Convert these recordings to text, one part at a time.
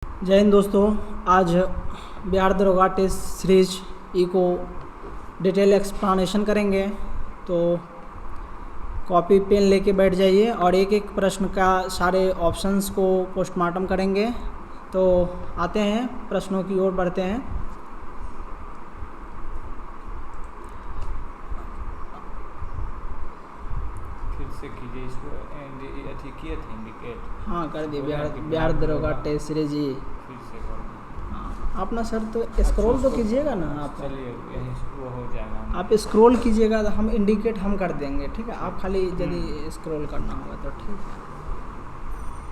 जय हिंद दोस्तों। आज बिहार दरोगा टेस्ट सीरीज ई को डिटेल एक्सप्लेनेशन करेंगे, तो कॉपी पेन लेके बैठ जाइए और एक एक प्रश्न का सारे ऑप्शंस को पोस्टमार्टम करेंगे। तो आते हैं प्रश्नों की ओर बढ़ते हैं। फिर से कीजिए इसको किया था इंडिकेट। हाँ कर दिए, बिहार दरोगा टेस्ट सीरीज ई। फिर से कर हाँ अपना सर तो स्क्रॉल तो कीजिएगा ना आप। चलिए यहीं वो हो जाएगा। आप स्क्रॉल कीजिएगा तो हम इंडिकेट हम कर देंगे, ठीक है। आप खाली यदि स्क्रॉल करना होगा तो ठीक है,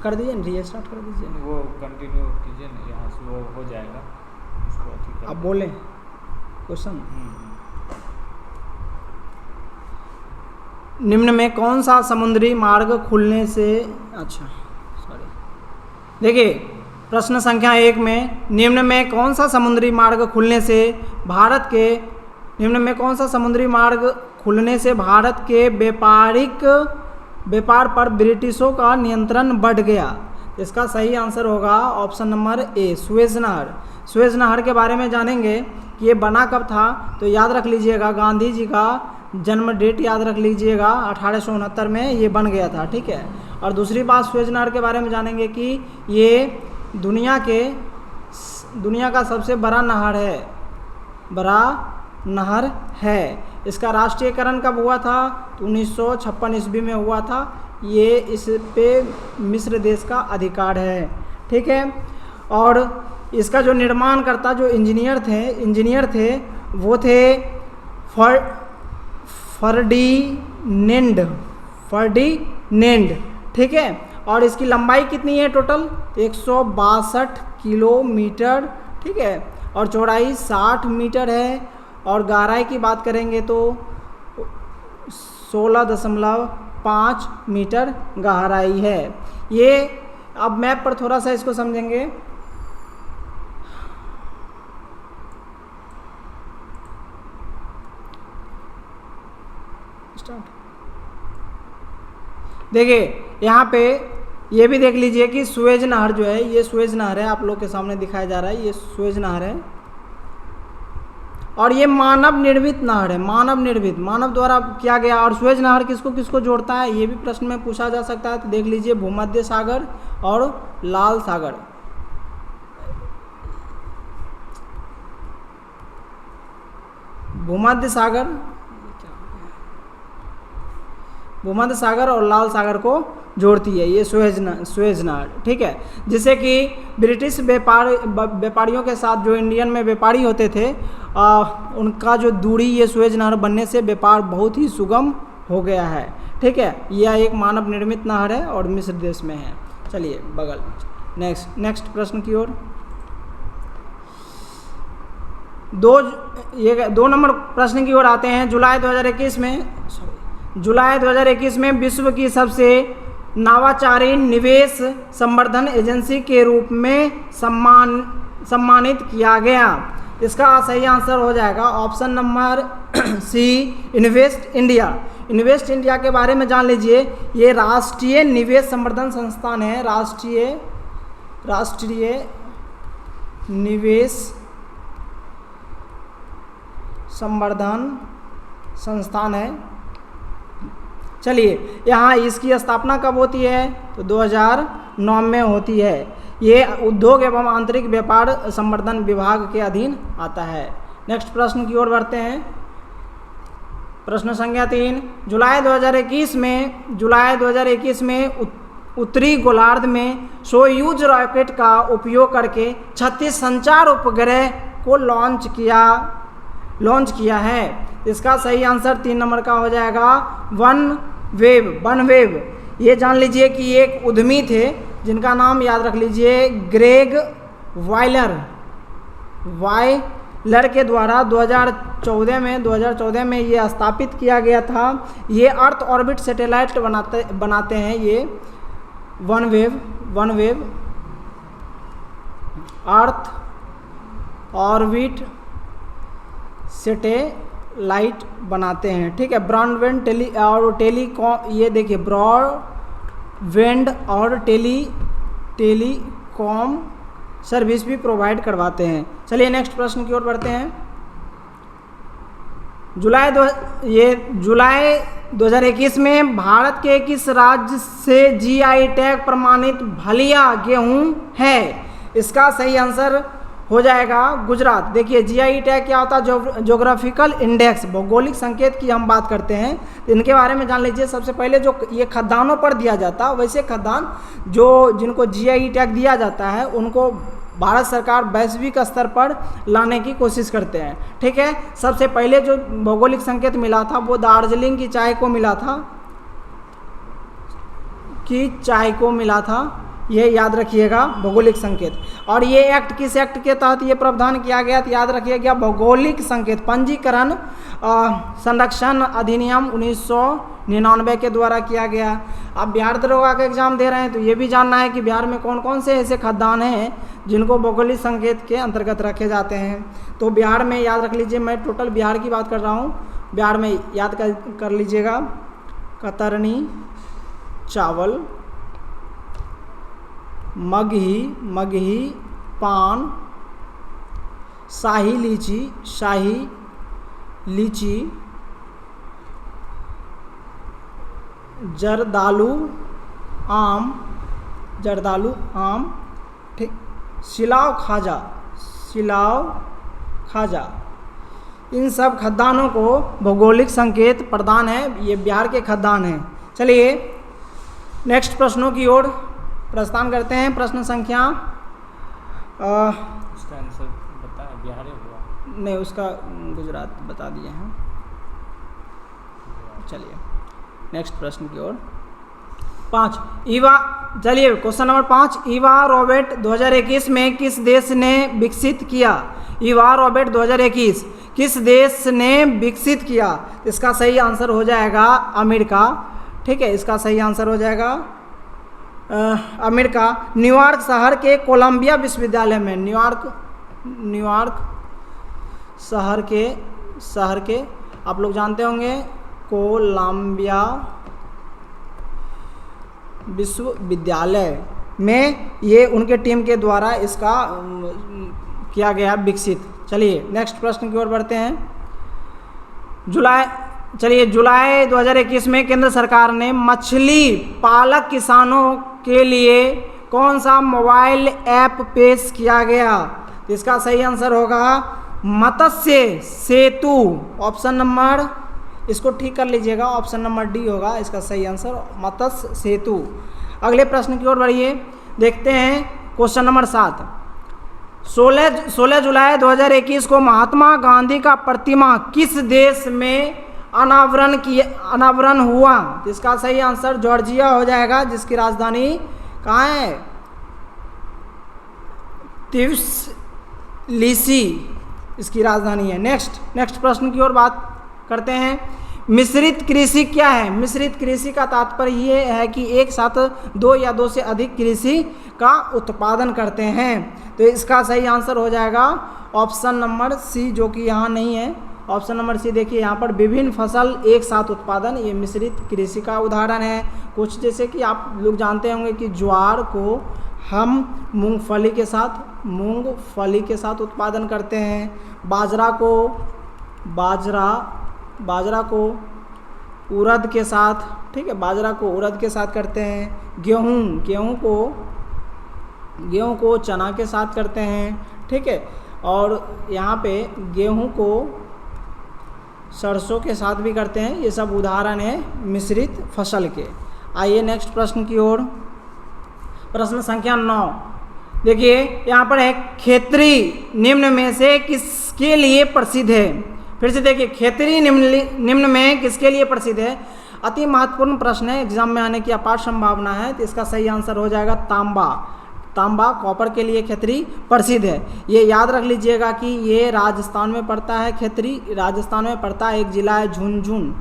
कर दीजिए ना, रीस्टार्ट कर दीजिए। वो कंटिन्यू कीजिए ना, यहाँ से वो हो जाएगा। उसको अथी कर आप बोलें क्वेश्चन। निम्न में कौन सा समुद्री मार्ग खुलने से, अच्छा सॉरी, देखिए प्रश्न संख्या 1 में निम्न में कौन सा समुद्री मार्ग खुलने से भारत के निम्न में कौन सा समुद्री मार्ग खुलने से भारत के व्यापार पर ब्रिटिशों का नियंत्रण बढ़ गया। इसका सही आंसर होगा ऑप्शन नंबर ए, सुएज नहर। सुएज नहर के बारे में जानेंगे कि ये बना कब था, तो याद रख लीजिएगा गांधी जी का जन्म डेट याद रख लीजिएगा, 1869 में ये बन गया था, ठीक है। और दूसरी बात सुएज नहर के बारे में जानेंगे कि ये दुनिया का सबसे बड़ा नहर है। इसका राष्ट्रीयकरण कब हुआ था, तो 1956 ईस्वी में हुआ था। ये इस पे मिस्र देश का अधिकार है, ठीक है। और इसका जो निर्माणकर्ता जो इंजीनियर थे वो थे फर्डिनेंड, ठीक है। और इसकी लंबाई कितनी है टोटल, 162 किलोमीटर, ठीक है। और चौड़ाई 60 मीटर है। और गहराई की बात करेंगे तो 16.5 मीटर गहराई है ये। अब मैप पर थोड़ा सा इसको समझेंगे। देखिए यहाँ पे ये भी देख लीजिए कि सुएज नहर जो है, ये सुएज नहर है, आप लोग के सामने दिखाया जा रहा है, ये सुएज नहर है। और ये मानव निर्मित नहर है, मानव द्वारा किया गया। और सुएज नहर किसको किसको जोड़ता है, ये भी प्रश्न में पूछा जा सकता है। तो देख लीजिए भूमध्य सागर और लाल सागर। भूमध्य सागर और लाल सागर को जोड़ती है ये सुएज नहर, ठीक है। जिससे कि ब्रिटिश व्यापारियों के साथ जो इंडियन में व्यापारी होते थे, उनका जो दूरी ये सुएज नहर बनने से व्यापार बहुत ही सुगम हो गया है, ठीक है। यह एक मानव निर्मित नहर है और मिस्र देश में है। चलिए बगल नेक्स्ट प्रश्न की ओर। 2 नंबर प्रश्न की ओर आते हैं। जुलाई 2021 में विश्व की सबसे नवाचारी निवेश संवर्धन एजेंसी के रूप में सम्मानित किया गया। इसका सही आंसर हो जाएगा option number C, invest India के बारे में जान लीजिए। ये राष्ट्रीय निवेश संवर्धन संस्थान है, राष्ट्रीय निवेश संवर्धन संस्थान है। चलिए यहाँ इसकी स्थापना कब होती है, तो 2009 में होती है। ये उद्योग एवं आंतरिक व्यापार संवर्धन विभाग के अधीन आता है। नेक्स्ट प्रश्न की ओर बढ़ते हैं। प्रश्न संख्या 3, जुलाई 2021 में उत्तरी गोलार्ध में सोयूज रॉकेट का उपयोग करके 36 संचार उपग्रह को लॉन्च किया है। इसका सही आंसर 3 नंबर का हो जाएगा वनवेव। ये जान लीजिए कि एक उद्यमी थे जिनका नाम याद रख लीजिए, ग्रेग वायलर के द्वारा 2014 में ये स्थापित किया गया था। ये अर्थ ऑर्बिट सैटेलाइट बनाते हैं ये वनवेव अर्थ ऑर्बिट सैटेलाइट बनाते हैं, ठीक है। ब्रॉडबैंड टेलीकॉम, ये देखिए ब्रॉडबैंड और टेलीकॉम सर्विस भी प्रोवाइड करवाते हैं। चलिए नेक्स्ट प्रश्न की ओर बढ़ते हैं। जुलाई 2021 में भारत के किस राज्य से जीआई टैग प्रमाणित भलिया गेहूं है? इसका सही आंसर हो जाएगा गुजरात। देखिए जीआई टैग क्या होता है? ज्योग्राफिकल इंडेक्स, भौगोलिक संकेत की हम बात करते हैं, तो इनके बारे में जान लीजिए। सबसे पहले जो ये खदानों पर दिया जाता, वैसे खदान जिनको जीआई टैग दिया जाता है उनको भारत सरकार वैश्विक स्तर पर लाने की कोशिश करते हैं। ठीक है, सबसे पहले जो भौगोलिक संकेत मिला था वो दार्जिलिंग की चाय को मिला था, ये याद रखिएगा भौगोलिक संकेत। और ये एक्ट किस एक्ट के तहत ये प्रावधान किया गया? तो याद रखिएगा भौगोलिक संकेत पंजीकरण संरक्षण अधिनियम 1999 के द्वारा किया गया। आप बिहार दरोगा का एग्जाम दे रहे हैं तो ये भी जानना है कि बिहार में कौन कौन से ऐसे खदान हैं जिनको भौगोलिक संकेत के अंतर्गत रखे जाते हैं। तो बिहार में याद रख लीजिए, मैं टोटल बिहार की बात कर रहा हूँ। बिहार में याद कर लीजिएगा कतरनी चावल, मगही पान, शाही लीची, जर्दालू आम, ठीक, सिलाव खाजा, इन सब खदानों को भौगोलिक संकेत प्रदान है। ये बिहार के खदान हैं। चलिए नेक्स्ट प्रश्नों की ओर प्रस्थान करते हैं। प्रश्न संख्या इसका आंसर बताएं, बिहार हुआ नहीं, उसका गुजरात बता दिए हैं। चलिए नेक्स्ट प्रश्न की ओर। 5 चलिए क्वेश्चन नंबर 5, ईवा रॉबर्ट 2021 में किस देश ने विकसित किया? ईवा रॉबर्ट 2021 किस देश ने विकसित किया? इसका सही आंसर हो जाएगा अमेरिका। ठीक है, इसका सही आंसर हो जाएगा अमेरिका। न्यूयॉर्क शहर के कोलंबिया विश्वविद्यालय में, न्यूयॉर्क शहर के आप लोग जानते होंगे कोलंबिया विश्वविद्यालय में ये उनके टीम के द्वारा इसका किया गया विकसित। चलिए नेक्स्ट प्रश्न की ओर बढ़ते हैं। जुलाई 2021 में केंद्र सरकार ने मछली पालक किसानों के लिए कौन सा मोबाइल ऐप पेश किया गया? इसका सही आंसर होगा मत्स्य सेतु। ऑप्शन नंबर, इसको ठीक कर लीजिएगा, ऑप्शन नंबर डी होगा इसका सही आंसर, मत्स्य सेतु। अगले प्रश्न की ओर बढ़िए, देखते हैं क्वेश्चन नंबर 7। 16 जुलाई 2021 को महात्मा गांधी का प्रतिमा किस देश में अनावरण हुआ? इसका सही आंसर जॉर्जिया हो जाएगा, जिसकी राजधानी कहाँ है? त्बिलिसी इसकी राजधानी है। नेक्स्ट प्रश्न की ओर बात करते हैं। मिश्रित कृषि क्या है? मिश्रित कृषि का तात्पर्य ये है कि एक साथ 2 या 2 से अधिक कृषि का उत्पादन करते हैं। तो इसका सही आंसर हो जाएगा ऑप्शन नंबर सी, जो कि यहाँ नहीं है। ऑप्शन नंबर सी देखिए, यहाँ पर विभिन्न फसल एक साथ उत्पादन, ये मिश्रित कृषि का उदाहरण है। कुछ जैसे कि आप लोग जानते होंगे कि ज्वार को हम मूंगफली के साथ उत्पादन करते हैं। बाजरा को उड़द के साथ, ठीक है, बाजरा को उड़द के साथ करते हैं। गेहूं को चना के साथ करते हैं। ठीक है, और यहाँ पे गेहूं को सरसों के साथ भी करते हैं। ये सब उदाहरण है मिश्रित फसल के। आइए नेक्स्ट प्रश्न की ओर। प्रश्न संख्या 9 देखिए, यहाँ पर है खेतरी निम्न में से किसके लिए प्रसिद्ध है? फिर से देखिए, खेतरी निम्न में किसके लिए प्रसिद्ध है? अति महत्वपूर्ण प्रश्न है, एग्जाम में आने की अपार संभावना है। तो इसका सही आंसर हो जाएगा तांबा कॉपर के लिए खेतरी प्रसिद्ध है। ये याद रख लीजिएगा कि ये राजस्थान में पड़ता है। खेतरी राजस्थान में पड़ता है। एक जिला है झुंझुन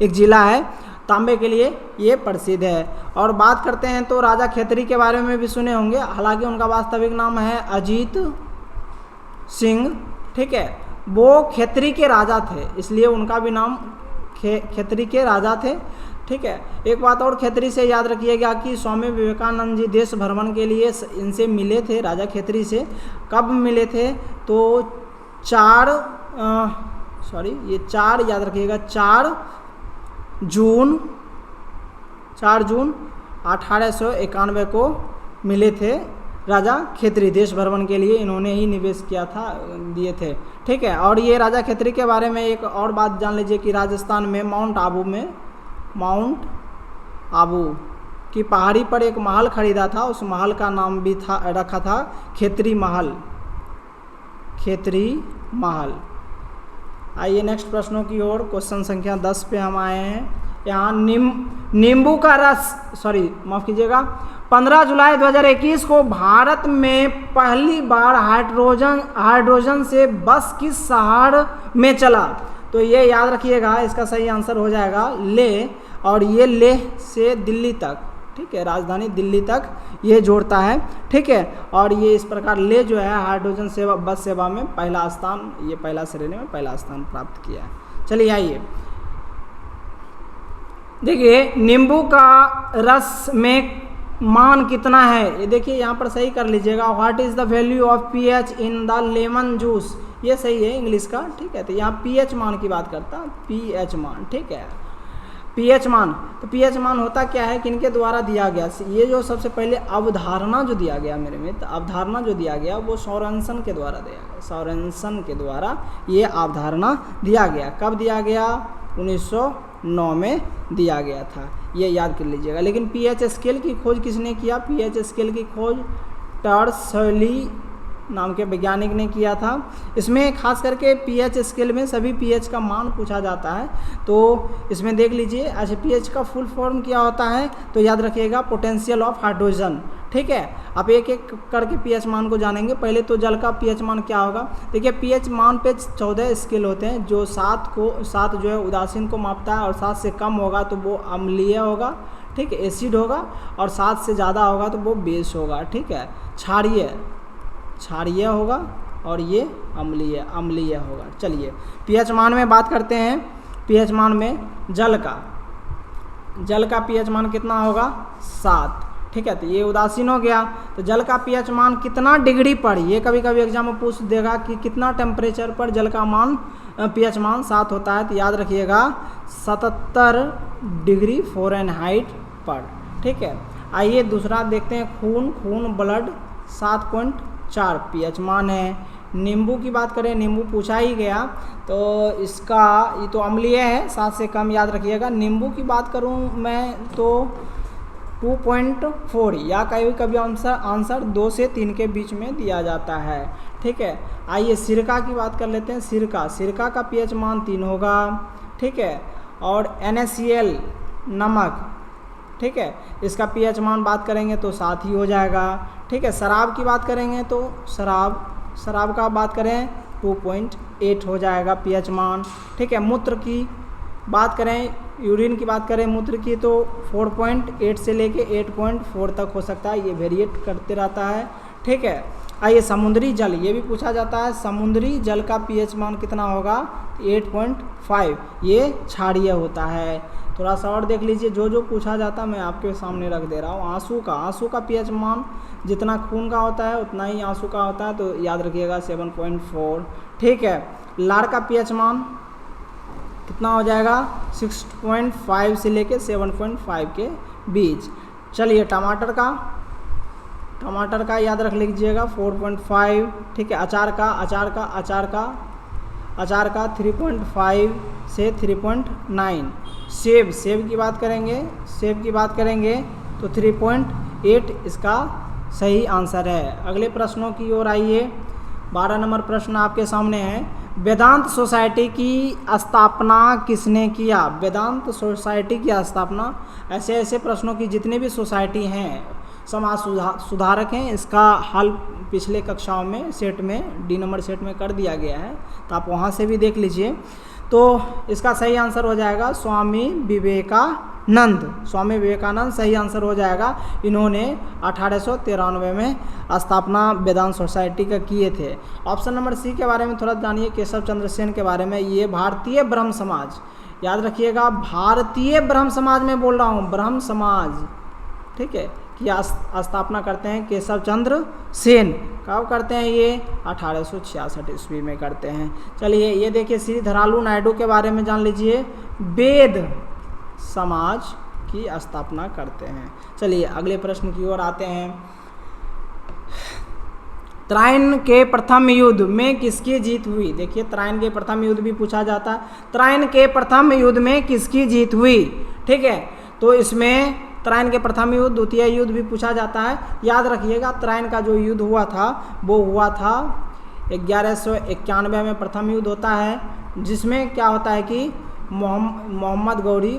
एक जिला है, तांबे के लिए ये प्रसिद्ध है। और बात करते हैं तो राजा खेतरी के बारे में भी सुने होंगे, हालांकि उनका वास्तविक नाम है अजीत सिंह। ठीक है, वो खेतरी के राजा थे, इसलिए उनका भी नाम खेतरी के राजा थे। ठीक है। एक बात और खेतरी से याद रखिएगा कि स्वामी विवेकानंद जी देश भ्रमण के लिए इनसे मिले थे, राजा खेतरी से। कब मिले थे? तो 4 याद रखिएगा, 4 जून 1891 को मिले थे राजा खेतरी। देश भ्रमण के लिए इन्होंने ही निवेश किया था, दिए थे, ठीक है। और ये राजा खेतरी के बारे में एक और बात जान लीजिए कि राजस्थान में माउंट आबू की पहाड़ी पर एक महल खरीदा था, उस महल का नाम भी रखा था खेतरी महल। आइए नेक्स्ट प्रश्नों की ओर। क्वेश्चन संख्या 10 पे हम आए हैं। यहाँ नींबू का रस 15 जुलाई 2021 को भारत में पहली बार हाइड्रोजन से बस किस शहर में चला? तो ये याद रखिएगा, इसका सही आंसर हो जाएगा लेह। और ये लेह से दिल्ली तक, ठीक है, राजधानी दिल्ली तक ये जोड़ता है, ठीक है। और ये इस प्रकार लेह जो है हाइड्रोजन सेवा बस सेवा में पहला श्रेणी में पहला स्थान प्राप्त किया है। चलिए आइए देखिए, नींबू का रस में मान कितना है? ये देखिए यहाँ पर सही कर लीजिएगा। What is the value of pH in the lemon juice? ये सही है इंग्लिश का, ठीक है। तो यहाँ पीएच मान की बात करता, पीएच मान, ठीक है। पीएच मान, तो पीएच मान होता क्या है, किनके द्वारा दिया गया? ये जो सबसे पहले अवधारणा जो दिया गया मेरे में, तो अवधारणा जो दिया गया वो सोरेनसन के द्वारा दिया गया। सोरेनसन के द्वारा ये अवधारणा दिया गया। कब दिया गया? 1909 में दिया गया था, ये याद कर लीजिएगा। लेकिन पीएच स्केल की खोज किसने किया? पीएच स्केल की खोज टर्सली नाम के वैज्ञानिक ने किया था। इसमें खास करके पीएच स्केल में सभी पीएच का मान पूछा जाता है, तो इसमें देख लीजिए। अच्छा, पीएच का फुल फॉर्म क्या होता है? तो याद रखिएगा, पोटेंशियल ऑफ हाइड्रोजन, ठीक है। आप एक एक करके पीएच मान को जानेंगे। पहले तो जल का पीएच मान क्या होगा? देखिए, पीएच मान पे 14 स्केल होते हैं, जो 7 जो है उदासीन को मापता है, और 7 से कम होगा तो वो अम्लीय होगा, ठीक है, एसिड होगा, और 7 से ज़्यादा होगा तो वो बेस होगा, ठीक है, क्षारीय होगा, और ये अम्लीय होगा। चलिए पीएच मान में बात करते हैं। पीएच मान में जल का पीएच मान कितना होगा? 7, ठीक है। तो ये उदासीन हो गया। तो जल का पीएच मान कितना डिग्री पर, ये कभी कभी एग्जाम में पूछ देगा कि कितना टेम्परेचर पर जल का मान पीएच मान 7 होता है। तो याद रखिएगा 77 डिग्री फ़ारेनहाइट पर, ठीक है। आइए दूसरा देखते हैं। खून ब्लड 7.4 पीएच मान है। नींबू की बात करें, नींबू पूछा ही गया, तो इसका ये तो अम्लीय है, 7 से कम याद रखिएगा। नींबू की बात करूं मैं तो 2.4, या कभी आंसर 2 से 3 के बीच में दिया जाता है, ठीक है। आइए सिरका की बात कर लेते हैं। सिरका का पीएच मान 3 होगा, ठीक है। और NaCl नमक, ठीक है, इसका पीएच मान बात करेंगे तो 7 ही हो जाएगा, ठीक है। शराब की बात करेंगे तो शराब का बात करें 2.8 हो जाएगा पीएच मान, ठीक है। मूत्र की बात करें, यूरिन की बात करें मूत्र की, तो 4.8 से लेके 8.4 तक हो सकता है, ये वेरिएट करते रहता है, ठीक है। आइए समुद्री जल, ये भी पूछा जाता है। समुद्री जल का पीएच मान कितना होगा? 8.5, ये क्षारीय होता है। थोड़ा सा और देख लीजिए, जो पूछा जाता मैं आपके सामने रख दे रहा हूँ। आंसू का पीएच मान जितना खून का होता है उतना ही आंसू का होता है, तो याद रखिएगा 7.4, ठीक है। लार का पीएच मान कितना हो जाएगा? 6.5 से लेके 7.5 के बीच। चलिए टमाटर का याद रख लीजिएगा 4.5, ठीक है। अचार का 3.5 से 3.9। सेब की बात करेंगे तो 3.8 इसका सही आंसर है। अगले प्रश्नों की ओर आइए। 12 नंबर प्रश्न आपके सामने है। वेदांत सोसाइटी की स्थापना किसने किया? वेदांत सोसाइटी की स्थापना, ऐसे प्रश्नों की जितने भी सोसाइटी हैं समाज सुधारक हैं, इसका हल पिछले कक्षाओं में सेट में डी नंबर सेट में कर दिया गया है, तो आप वहाँ से भी देख लीजिए। तो इसका सही आंसर हो जाएगा स्वामी विवेकानंद सही आंसर हो जाएगा। इन्होंने 1893 में स्थापना वेदांत सोसाइटी का किए थे। ऑप्शन नंबर सी के बारे में थोड़ा जानिए, केशव चंद्र सेन के बारे में। ये भारतीय ब्रह्म समाज, याद रखिएगा, भारतीय ब्रह्म समाज में बोल रहा हूँ, ब्रह्म समाज, ठीक है, की स्थापना करते हैं केशव चंद्र सेन। कब करते हैं ये? 1866 ईस्वी में करते हैं। चलिए ये देखिए, श्री धरालू नायडू के बारे में जान लीजिए, वेद समाज की स्थापना करते हैं। चलिए अगले प्रश्न की ओर आते हैं। त्राइन के प्रथम युद्ध में किसकी जीत हुई? देखिए त्राइन के प्रथम युद्ध भी पूछा जाता है, त्राइन के प्रथम युद्ध में किसकी जीत हुई, ठीक है। तो इसमें त्राइन के प्रथम युद्ध, द्वितीय युद्ध भी पूछा जाता है। याद रखिएगा, त्राइन का जो युद्ध हुआ था वो हुआ था 1191 में प्रथम युद्ध होता है, जिसमें क्या होता है कि मोहम्मद गौरी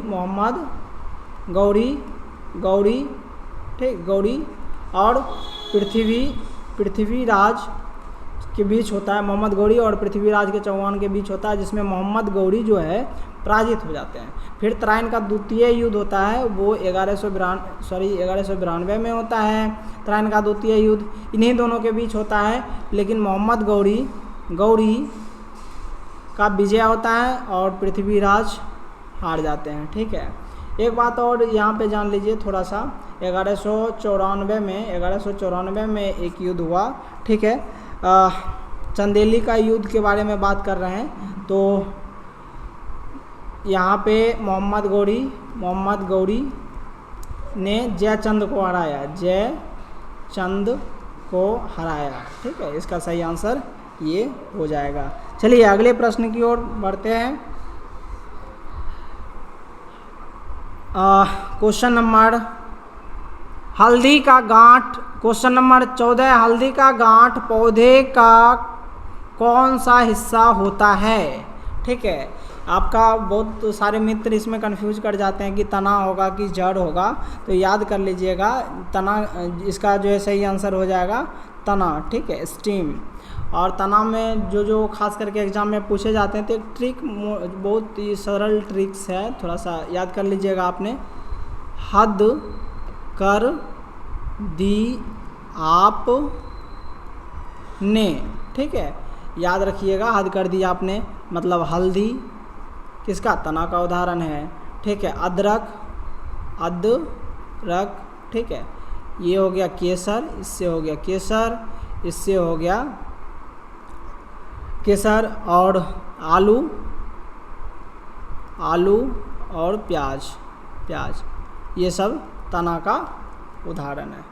ठीक, गौरी और पृथ्वीराज के बीच होता है, मोहम्मद गौरी और पृथ्वीराज के चौहान के बीच होता है, जिसमें मोहम्मद गौरी जो है पराजित हो जाते हैं। फिर त्राइन का द्वितीय युद्ध होता है, वो 1192 में होता है। त्राइन का द्वितीय युद्ध इन्हीं दोनों के बीच होता है, लेकिन मोहम्मद गौरी का विजय होता है और पृथ्वीराज हार जाते हैं, ठीक है। एक बात और यहाँ पे जान लीजिए थोड़ा सा, 1194 में एक युद्ध हुआ, ठीक है, चंदेली का युद्ध के बारे में बात कर रहे हैं। तो यहाँ पे मोहम्मद गौरी ने जयचंद को हराया, ठीक है। इसका सही आंसर ये हो जाएगा। चलिए अगले प्रश्न की ओर बढ़ते हैं। क्वेश्चन नंबर हल्दी का गांठ, क्वेश्चन नंबर 14, हल्दी का गांठ पौधे का कौन सा हिस्सा होता है, ठीक है। आपका बहुत सारे मित्र इसमें कंफ्यूज कर जाते हैं कि तना होगा कि जड़ होगा, तो याद कर लीजिएगा, तना, इसका जो है सही आंसर हो जाएगा तना, ठीक है, स्टीम। और तना में जो खास करके एग्जाम में पूछे जाते हैं, तो एक ट्रिक, बहुत ही सरल ट्रिक्स है, थोड़ा सा याद कर लीजिएगा आपने। हद कर दी आपने, ठीक है, याद रखिएगा, हद कर दी आपने मतलब हल्दी किसका? तना का उदाहरण है, ठीक है। अदरक, ठीक है, ये हो गया केसर, इससे हो गया केसर, इससे हो गया केसर। और आलू और प्याज, ये सब तना का उदाहरण है।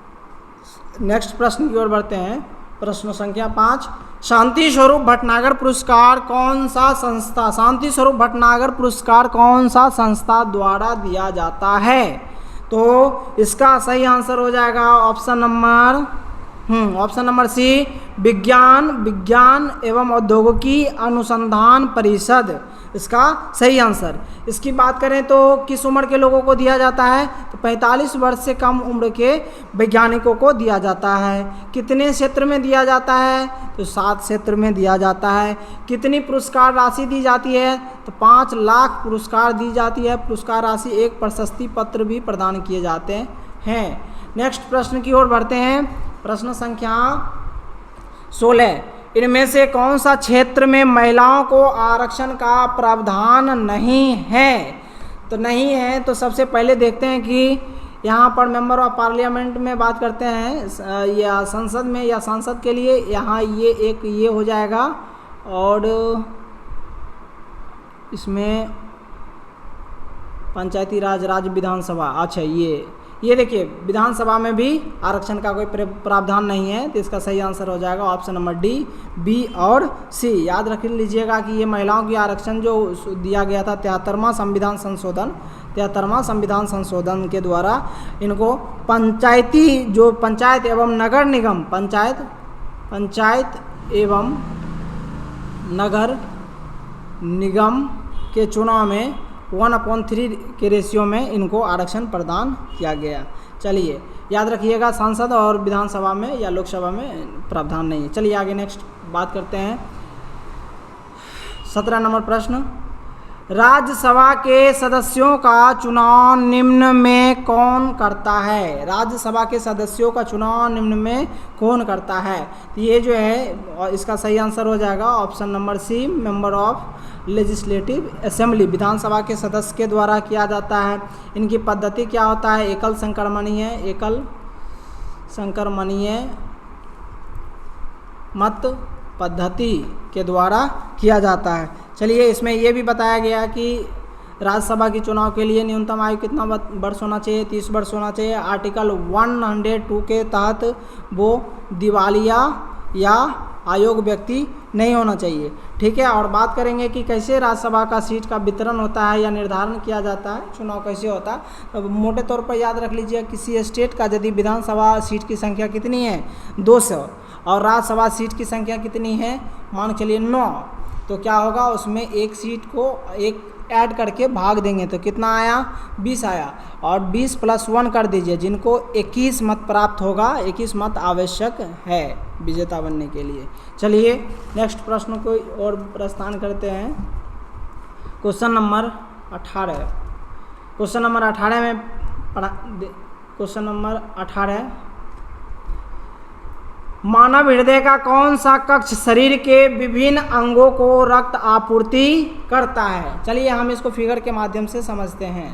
नेक्स्ट प्रश्न की ओर बढ़ते हैं। प्रश्न संख्या 5, शांति स्वरूप भटनागर पुरस्कार कौन सा संस्था द्वारा दिया जाता है? तो इसका सही आंसर हो जाएगा ऑप्शन नंबर सी, विज्ञान एवं औद्योगिकी अनुसंधान परिषद, इसका सही आंसर। इसकी बात करें तो किस उम्र के लोगों को दिया जाता है? तो 45 वर्ष से कम उम्र के वैज्ञानिकों को दिया जाता है। कितने क्षेत्र में दिया जाता है? तो 7 क्षेत्र में दिया जाता है। कितनी पुरस्कार राशि दी जाती है? तो 5 लाख पुरस्कार दी जाती है पुरस्कार राशि, एक प्रशस्ति पत्र भी प्रदान किए जाते हैं। नेक्स्ट प्रश्न की ओर बढ़ते हैं। प्रश्न संख्या 16, इनमें से कौन सा क्षेत्र में महिलाओं को आरक्षण का प्रावधान नहीं है? तो नहीं है, तो सबसे पहले देखते हैं कि यहाँ पर मेंबर ऑफ पार्लियामेंट में बात करते हैं या संसद में या सांसद के लिए, यहाँ ये हो जाएगा। और इसमें पंचायती राज राज्य विधानसभा, अच्छा ये देखिए विधानसभा में भी आरक्षण का कोई प्रावधान नहीं है, तो इसका सही आंसर हो जाएगा ऑप्शन नंबर डी, बी और सी। याद रख लीजिएगा कि ये महिलाओं की आरक्षण जो दिया गया था 73वां संविधान संशोधन के द्वारा, इनको पंचायत एवं नगर निगम, पंचायत एवं नगर निगम के चुनाव में 1/3 के रेशियो में इनको आरक्षण प्रदान किया गया। चलिए याद रखिएगा, सांसद और विधानसभा में या लोकसभा में प्रावधान नहीं है। चलिए आगे नेक्स्ट बात करते हैं। 17 नंबर प्रश्न, राज्यसभा के सदस्यों का चुनाव निम्न में कौन करता है? राज्यसभा के सदस्यों का चुनाव निम्न में कौन करता है? तो ये जो है इसका सही आंसर हो जाएगा option number C, member of legislative assembly. विधानसभा के सदस्य के द्वारा किया जाता है। इनकी पद्धति क्या होता है? एकल संक्रमणीय मत पद्धति के द्वारा किया जाता है। चलिए, इसमें ये भी बताया गया कि राज्यसभा के चुनाव के लिए न्यूनतम आयु कितना वर्ष होना चाहिए? 30 वर्ष होना चाहिए। आर्टिकल 102 के तहत वो दिवालिया या आयोग व्यक्ति नहीं होना चाहिए। ठीक है, और बात करेंगे कि कैसे राज्यसभा का सीट का वितरण होता है या निर्धारण किया जाता है, चुनाव कैसे होता है। तो मोटे तौर पर याद रख लीजिए, किसी स्टेट का यदि विधानसभा सीट की संख्या कितनी है? 200, और राज्यसभा सीट की संख्या कितनी है? मान के चलिए 9, तो क्या होगा, उसमें एक सीट को एक ऐड करके भाग देंगे तो कितना आया? 20 आया, और 20 + 1 कर दीजिए, जिनको 21 मत प्राप्त होगा। 21 मत आवश्यक है विजेता बनने के लिए। चलिए नेक्स्ट प्रश्न को और प्रस्थान करते हैं। Question number 18। क्वेश्चन नंबर 18 में क्वेश्चन नंबर 18, मानव हृदय का कौन सा कक्ष शरीर के विभिन्न अंगों को रक्त आपूर्ति करता है? चलिए हम इसको फिगर के माध्यम से समझते हैं।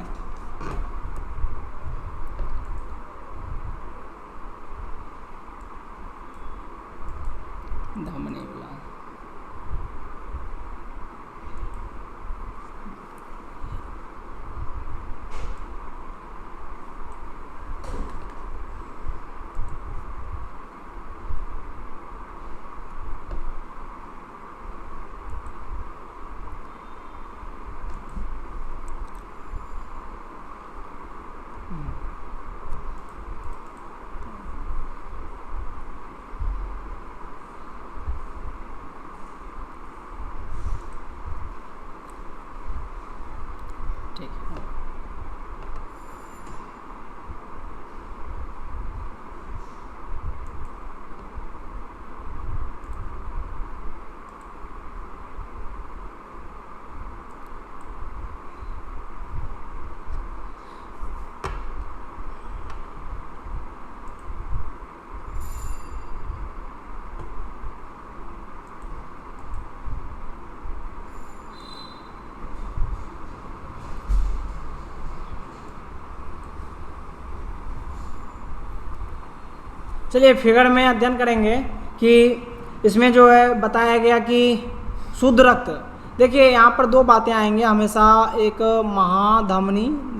धमनी वाला ठीक है। चलिए फिगर में अध्ययन करेंगे कि इसमें जो है बताया गया कि शुद्ध रक्त, देखिए यहाँ पर दो बातें आएंगे हमेशा, एक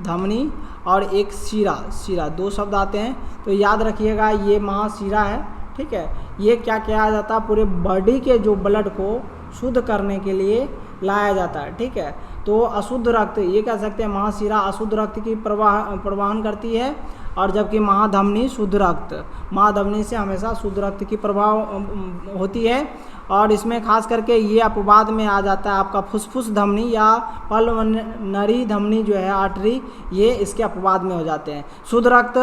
धमनी और एक शिरा, दो शब्द आते हैं। तो याद रखिएगा ये महाशिरा है। ठीक है, ये क्या किया जाता है? पूरे बॉडी के जो ब्लड को शुद्ध करने के लिए लाया जाता है। ठीक है, तो अशुद्ध रक्त, ये कह सकते हैं महाशिरा अशुद्ध रक्त की प्रवाहन करती है, और जबकि महाधमनी शुद्ध रक्त, महाधमनी से हमेशा शुद्ध रक्त की प्रभाव होती है। और इसमें खास करके ये अपवाद में आ जाता है आपका फुसफुस धमनी या पल्मोनरी धमनी जो है आर्टरी, ये इसके अपवाद में हो जाते हैं। शुद्ध रक्त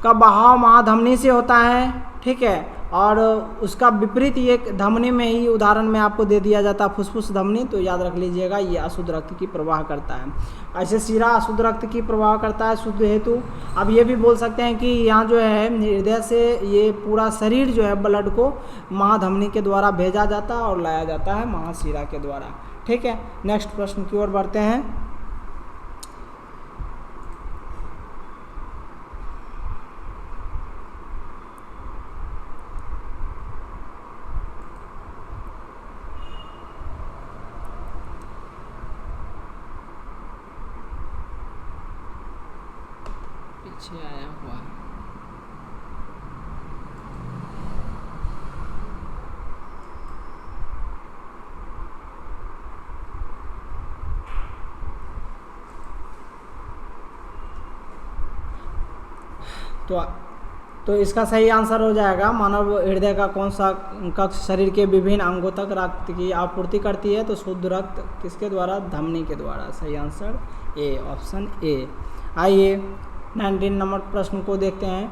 का बहाव महाधमनी से होता है। ठीक है, और उसका विपरीत ये धमनी में ही उदाहरण में आपको दे दिया जाता है फुसफुस धमनी, तो याद रख लीजिएगा ये अशुद्ध रक्त की प्रवाह करता है। ऐसे शिरा अशुद्ध रक्त की प्रवाह करता है शुद्ध हेतु। अब ये भी बोल सकते हैं कि यहाँ जो है हृदय से ये पूरा शरीर जो है ब्लड को महाधमनी के द्वारा भेजा जाता है और लाया जाता है महाशिरा के द्वारा। ठीक है, नेक्स्ट प्रश्न की ओर बढ़ते हैं। पीछे आया हुआ तो इसका सही आंसर हो जाएगा मानव हृदय का कौन सा कक्ष शरीर के विभिन्न अंगों तक रक्त की आपूर्ति करती है? तो शुद्ध रक्त किसके द्वारा? धमनी के द्वारा। सही आंसर ए, ऑप्शन ए। आइए 19 नंबर प्रश्न को देखते हैं।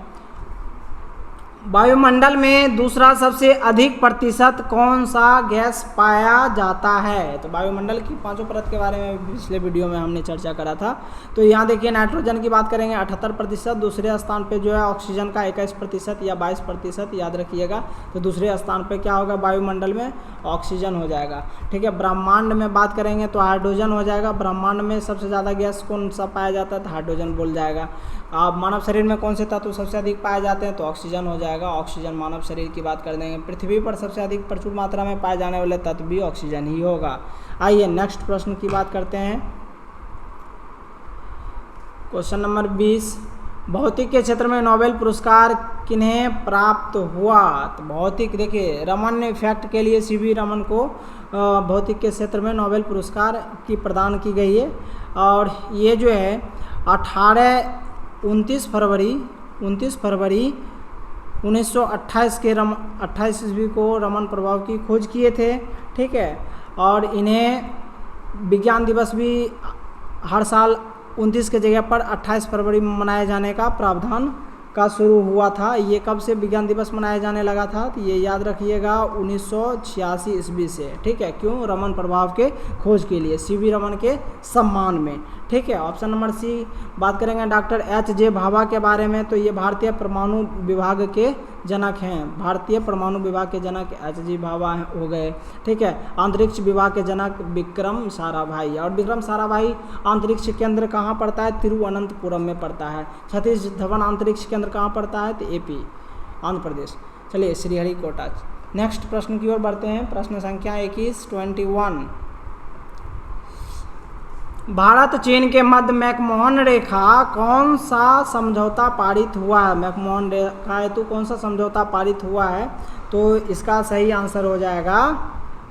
वायुमंडल में दूसरा सबसे अधिक प्रतिशत कौन सा गैस पाया जाता है? तो वायुमंडल की पांचों परत के बारे में पिछले वीडियो में हमने चर्चा करा था। तो यहाँ देखिए नाइट्रोजन की बात करेंगे 78%, दूसरे स्थान पे जो है ऑक्सीजन का 21% या 22%, याद रखिएगा। तो दूसरे स्थान पे क्या होगा वायुमंडल में? ऑक्सीजन हो जाएगा। ठीक है, ब्रह्मांड में बात करेंगे तो हाइड्रोजन हो जाएगा। ब्रह्मांड में सबसे ज़्यादा गैस कौन सा पाया जाता है? तो हाइड्रोजन बोल जाएगा। अब मानव शरीर में कौन से तत्व सबसे अधिक पाए जाते हैं? तो ऑक्सीजन हो जाएगा। ऑक्सीजन मानव शरीर की बात कर देंगे। पृथ्वी पर सबसे अधिक प्रचुर मात्रा में पाए जाने वाले तत्व भी ऑक्सीजन ही होगा। आइए नेक्स्ट प्रश्न की बात करते हैं। क्वेश्चन नंबर 20, भौतिक के क्षेत्र में नोबेल पुरस्कार किन्हें प्राप्त हुआ? तो भौतिक देखिए रमन इफेक्ट के लिए सीवी रमन को भौतिक के क्षेत्र में नोबेल पुरस्कार की प्रदान की गई है। और ये जो है 29 फरवरी 1928 के 28 ईस्वी को रमन प्रभाव की खोज किए थे। ठीक है, और इन्हें विज्ञान दिवस भी हर साल 29 के जगह पर 28 फरवरी में मनाए जाने का प्रावधान का शुरू हुआ था। ये कब से विज्ञान दिवस मनाया जाने लगा था? तो ये याद रखिएगा 1986 ईस्वी से। ठीक है, क्यों? रमन प्रभाव के खोज के लिए, सीवी रमन के सम्मान में। ठीक है, ऑप्शन नंबर सी बात करेंगे डॉक्टर एच.जे. भाभा के बारे में। तो ये भारतीय परमाणु विभाग के जनक हैं। भारतीय परमाणु विभाग के जनक एच.जी. भाभा हो गए। ठीक है, अंतरिक्ष विभाग के जनक विक्रम साराभाई। और विक्रम साराभाई अंतरिक्ष केंद्र कहाँ पड़ता है? तिरुवनंतपुरम में पड़ता है। सतीश धवन अंतरिक्ष केंद्र कहाँ पड़ता है? तो AP आंध्र प्रदेश। चलिए श्रीहरिकोटा। नेक्स्ट प्रश्न की ओर बढ़ते हैं। प्रश्न संख्या 21 भारत चीन के मध्य मैकमोहन रेखा कौन सा समझौता पारित हुआ है? मैकमोहन रेखा हेतु कौन सा समझौता पारित हुआ है? तो इसका सही आंसर हो जाएगा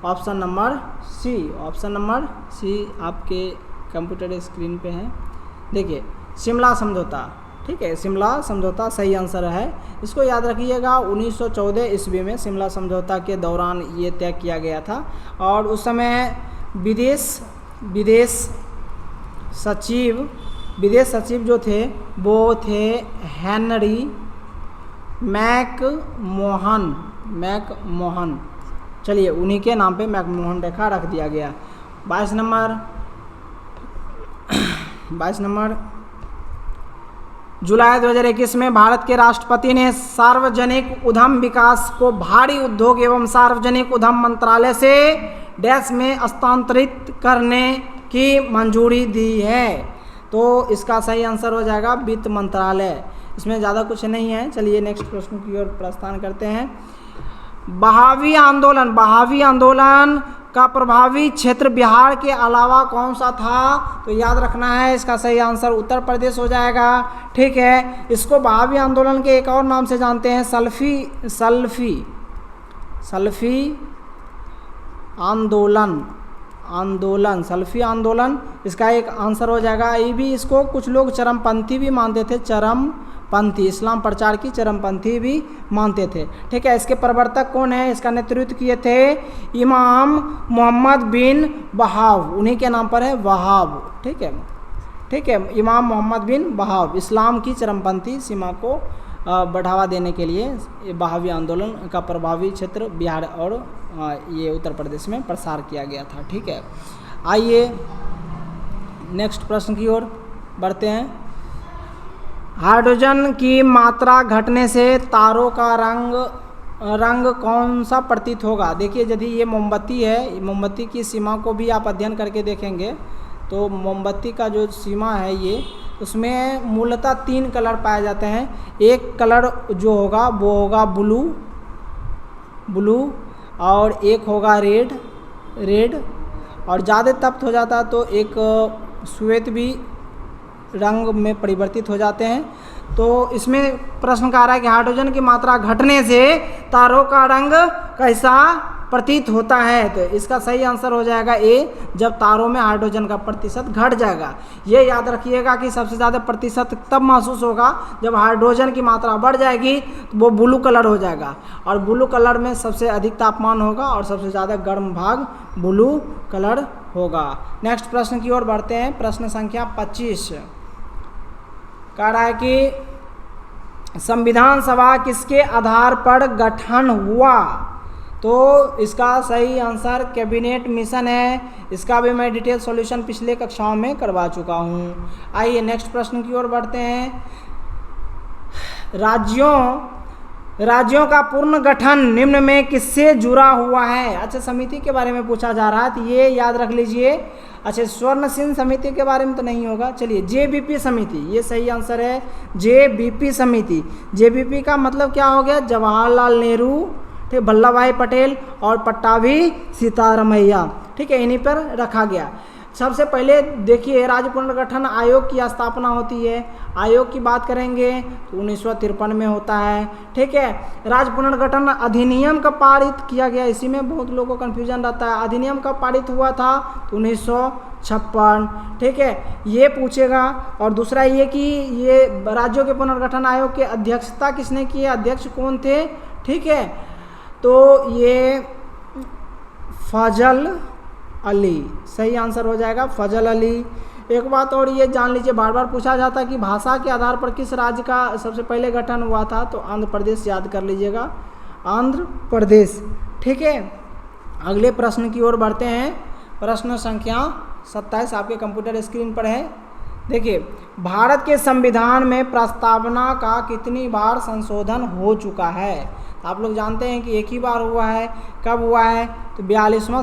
option number C. Option number C आपके कंप्यूटर स्क्रीन पे है। देखिए शिमला समझौता। ठीक है, शिमला समझौता सही आंसर है। इसको याद रखिएगा 1914 ईस्वी में शिमला समझौता के दौरान ये तय किया गया था। और उस समय विदेश सचिव जो थे वो थे हेनरी मैकमोहन। चलिए उन्हीं के नाम पे मैकमोहन रेखा रख दिया गया। 22 नंबर जुलाई 2021 में भारत के राष्ट्रपति ने सार्वजनिक उद्यम विकास को भारी उद्योग एवं सार्वजनिक उद्यम मंत्रालय से डैश में हस्तांतरित करने की मंजूरी दी है। तो इसका सही आंसर हो जाएगा वित्त मंत्रालय। इसमें ज़्यादा कुछ नहीं है। चलिए नेक्स्ट प्रश्न की ओर प्रस्थान करते हैं। बहावी आंदोलन का प्रभावी क्षेत्र बिहार के अलावा कौन सा था? तो याद रखना है इसका सही आंसर उत्तर प्रदेश हो जाएगा। ठीक है, इसको बहावी आंदोलन के एक और नाम से जानते हैं, सल्फी आंदोलन। इसका एक आंसर हो जाएगा। ये भी इसको कुछ लोग चरमपंथी भी मानते थे। चरमपंथी इस्लाम प्रचार की चरमपंथी भी मानते थे। ठीक है, इसके प्रवर्तक कौन है? इसका नेतृत्व किए थे इमाम मोहम्मद बिन वहाब। उन्हीं के नाम पर है वहाब। ठीक है, इमाम मोहम्मद बिन वहाब इस्लाम की चरमपंथी सीमा को बढ़ावा देने के लिए बहावी आंदोलन का प्रभावी क्षेत्र बिहार और ये उत्तर प्रदेश में प्रसार किया गया था। ठीक है, आइए नेक्स्ट प्रश्न की ओर बढ़ते हैं। हाइड्रोजन की मात्रा घटने से तारों का रंग कौन सा प्रतीत होगा? देखिए यदि ये मोमबत्ती है, मोमबत्ती की सीमा को भी आप अध्ययन करके देखेंगे तो मोमबत्ती का जो सीमा है ये, उसमें मूलतः 3 कलर पाए जाते हैं। एक कलर जो होगा वो होगा ब्लू और एक होगा रेड और ज़्यादा तप्त हो जाता है तो एक श्वेत भी रंग में परिवर्तित हो जाते हैं। तो इसमें प्रश्न कह रहा है कि हाइड्रोजन की मात्रा घटने से तारों का रंग कैसा प्रतीत होता है? तो इसका सही आंसर हो जाएगा ए, जब तारों में हाइड्रोजन का प्रतिशत घट जाएगा। ये याद रखिएगा कि सबसे ज़्यादा प्रतिशत तब महसूस होगा जब हाइड्रोजन की मात्रा बढ़ जाएगी तो वो ब्लू कलर हो जाएगा और ब्लू कलर में सबसे अधिक तापमान होगा और सबसे ज़्यादा गर्म भाग ब्लू कलर होगा। नेक्स्ट प्रश्न की ओर बढ़ते हैं। प्रश्न संख्या 25 कह रहा है कि संविधान सभा किसके आधार पर गठन हुआ? तो इसका सही आंसर कैबिनेट मिशन है। इसका भी मैं डिटेल सॉल्यूशन पिछले कक्षाओं में करवा चुका हूँ। आइए नेक्स्ट प्रश्न की ओर बढ़ते हैं। राज्यों का पुनर्गठन निम्न में किससे जुड़ा हुआ है? अच्छा, समिति के बारे में पूछा जा रहा है तो ये याद रख लीजिए। अच्छा, स्वर्ण सिंह समिति के बारे में तो नहीं होगा। चलिए, जेबीपी समिति, ये सही आंसर है, जेबीपी समिति। जेबीपी का मतलब क्या हो गया? जवाहरलाल नेहरू, ठीक, वल्लभ भाई पटेल और पट्टाभी सीतारमैया, ठीक है, इन्हीं पर रखा गया। सबसे पहले देखिए, राज्य पुनर्गठन आयोग की स्थापना होती है। आयोग की बात करेंगे तो 1953 में होता है, ठीक है। राज्य पुनर्गठन अधिनियम कब पारित किया गया? इसी में बहुत लोगों को कन्फ्यूजन रहता है। अधिनियम कब पारित हुआ था? तो 1956, ठीक है, ये पूछेगा। और दूसरा ये कि ये राज्यों के पुनर्गठन आयोग की अध्यक्षता किसने की है? अध्यक्ष कौन थे? ठीक है, तो ये फजल अली, सही आंसर हो जाएगा फजल अली। एक बात और ये जान लीजिए, बार बार पूछा जाता है कि भाषा के आधार पर किस राज्य का सबसे पहले गठन हुआ था? तो आंध्र प्रदेश, याद कर लीजिएगा, आंध्र प्रदेश, ठीक है। अगले प्रश्न की ओर बढ़ते हैं। प्रश्न संख्या 27 आपके कंप्यूटर स्क्रीन पर है। देखिए, भारत के संविधान में प्रस्तावना का कितनी बार संशोधन हो चुका है? आप लोग जानते हैं कि एक ही बार हुआ है। कब हुआ है? तो 42वां